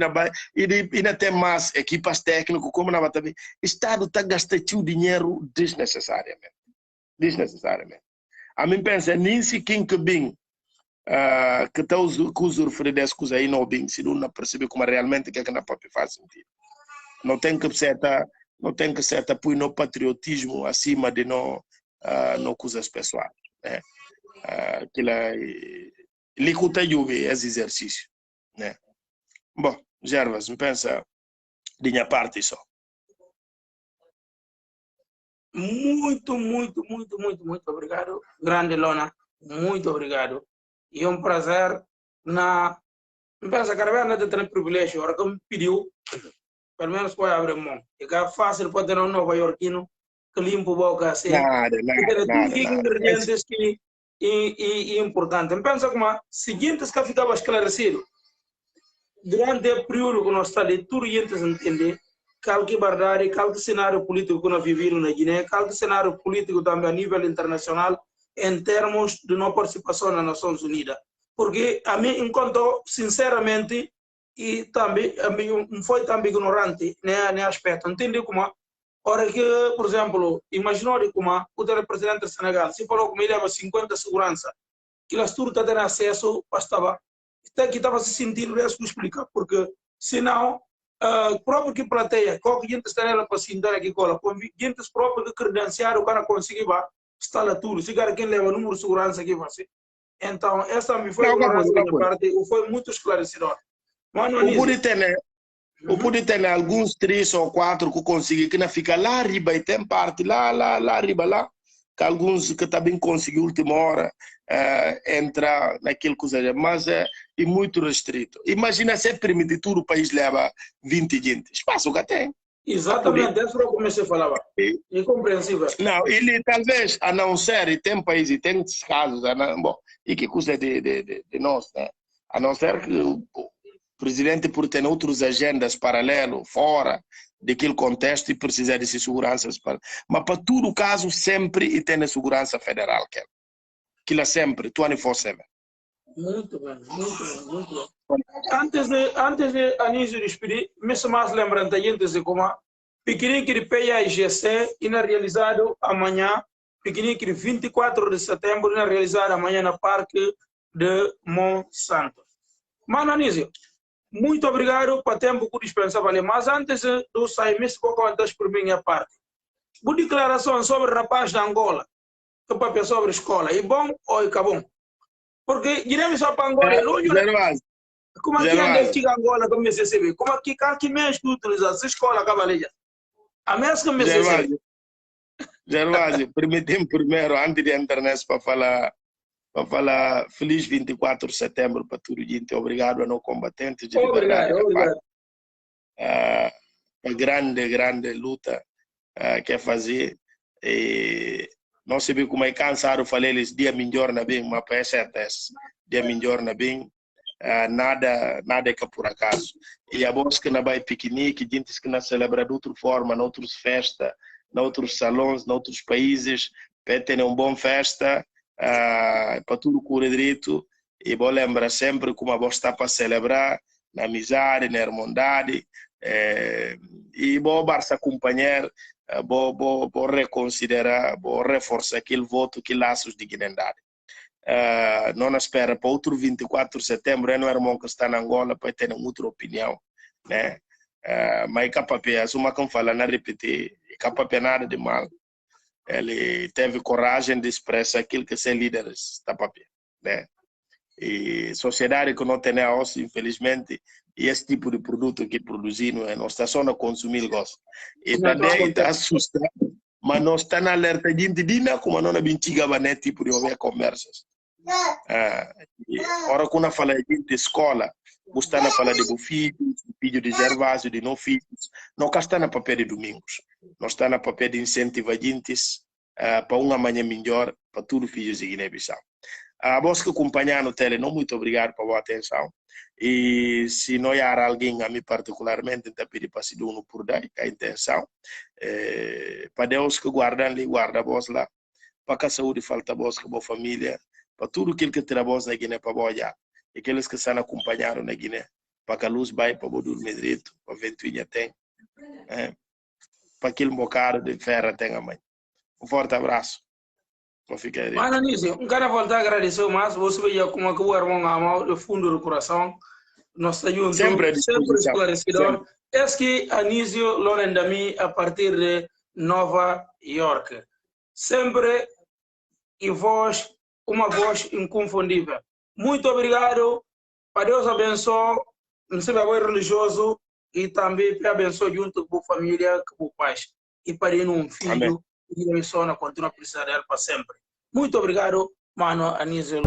Speaker 2: e não tem mais equipas técnicas, como na também. O Estado está gastando dinheiro desnecessariamente. A mim pensa, nem se quem que bem que está usufruindo dessas coisas aí não bem, se não percebe como realmente que é que na própria faz sentido. Não tem que ser apoio no patriotismo acima de não coisas pessoais, né? Aquilo licuta esse exercício, né? Bom, Gervas, me pensa de minha parte só.
Speaker 1: Muito obrigado. Grande Lona, muito obrigado. E é um prazer na... Me pensa, cara, de ter privilégio. Agora que me pediu, pelo menos pode abrir mão. E que é fácil para ter um nova iorquino que limpa a boca assim.
Speaker 2: Nada.
Speaker 1: Tudo que ingredientes que é importante. Me pensa como seguintes que ficava esclarecido. Durante o período que nós estamos ali, tudo gente entende qualquer verdade, qualquer cenário político que nós vivemos na Guiné, qualquer cenário político também a nível internacional, em termos de não participação nas Nações Unidas. Porque a mim, enquanto, sinceramente, e também, a mim não foi também ignorante nesse aspecto. Entende como? Ora que, por exemplo, imaginou como o presidente do Senegal, se falou que ele leva 50 segurança, que as turcas têm acesso, bastava. Até que estava se sentindo isso explicar, porque senão, próprio que plateia, qualquer gente está nela para se sentar aqui cola, com gente próprio que credenciar o cara conseguir estar lá tudo, se cara quem leva o número de segurança aqui vai ser. Então, essa me foi ignorância da minha parte, foi muito esclarecedor.
Speaker 2: O pode ter alguns 3 ou 4 que conseguem, que não fica lá arriba e tem parte lá arriba lá, que alguns que também conseguiram última hora entrar naquele coisa, mas é muito restrito. Imagina se permitir tudo o país leva 20 gente, espaço que tem.
Speaker 1: Exatamente, é isso que eu comecei a falar. Incompreensível.
Speaker 2: Não, ele talvez, a não ser, e tem países, tem casos, bom, e que coisa de nós, né? A não ser que o presidente por ter outras agendas paralelas, fora daquele contexto e precisar de seguranças. Mas para todo o caso, sempre e tem a segurança federal, que aquilo é sempre, 24/7.
Speaker 1: Muito bem. Antes de Anísio despedir, me mais lembrando antes de como piquenique de PIGC irá realizado amanhã, piquenique de 24 de setembro irá realizado amanhã no Parque de Monsanto. Mano Anísio, muito obrigado por tempo que dispensava ali, mas antes de sair, me contas por minha parte. Boa declaração sobre o rapaz da Angola, que papel sobre a escola, é bom ou é bom? Porque diremos só para Angola, como aqui anda que Angola como me recebe, como aqui que mês tu utiliza essa escola cavaleja. A mês que me recebe.
Speaker 2: Gervásio, permite-me primeiro antes de entrar nessa para falar feliz 24 de setembro para tudo gente, obrigado a não combatentes de liberdade.
Speaker 1: Obrigado.
Speaker 2: A grande luta que é fazer e não sei como é cansado falei eles dia melhor na bem, mas para certeza dia melhor na bem. Nada é que por acaso. E a voz que não vai piquenique, gente que não celebra de outra forma, em outras festas, em outros salões, em outros países, para ter uma boa festa, para tudo correr direito. E vou lembrar sempre como a voz está para celebrar, na amizade, na irmandade. E vou se acompanhar, vou reconsiderar, vou reforçar aquele voto, aquele laços de dignidade. Não espera para outro 24 de setembro, não é irmão que está na Angola para ter outra opinião, né? Mas capapé, assuma que fala, não repetir, capapé nada de mal. Ele teve coragem de expressar aquilo que ser líderes, está papel, né? E sociedade que não tem a osso, infelizmente, e esse tipo de produto que produzimos, nós está só a consumir gosto. E também está assustado, mas nós está na alerta de gente, como não é bem chegava nesse tipo de haver conversas. Ora quando fala de escola, você está falar de filho de Gervásio, de não filhos, não está na papel de domingos, nós está na papel de incentivar gente para uma manhã melhor para todos os filhos de Guiné-Bissau. A voz que acompanhar no tele, não muito obrigado pela atenção. E se não há alguém, a mim particularmente, então pedir para se doar por dar a intenção. Para Deus que guarda ali, guarda a voz lá. Para que a saúde falta a voz que a boa família. Para tudo aquilo que tem a voz na Guiné para olhar. E aqueles que estão acompanhando na Guiné. Para que a luz vai para o dormir direito. Para a ventoinha tem. Para aquele bocado de ferro tem a mãe. Um forte abraço.
Speaker 1: Mano Anísio, quero voltar a agradecer mais. Você veio como é que o irmão amou do fundo do coração. Nós estamos sempre esclarecedor. É que Anísio Lorendami a partir de Nova York. Sempre uma voz inconfundível. Muito obrigado. Para Deus abençoe. não sei agora religioso e também te abençoe junto com a família, com o pai. E para ir um filho,
Speaker 2: Amém.
Speaker 1: e a missão continua a precisar dela para sempre. Muito obrigado, mano Anísio.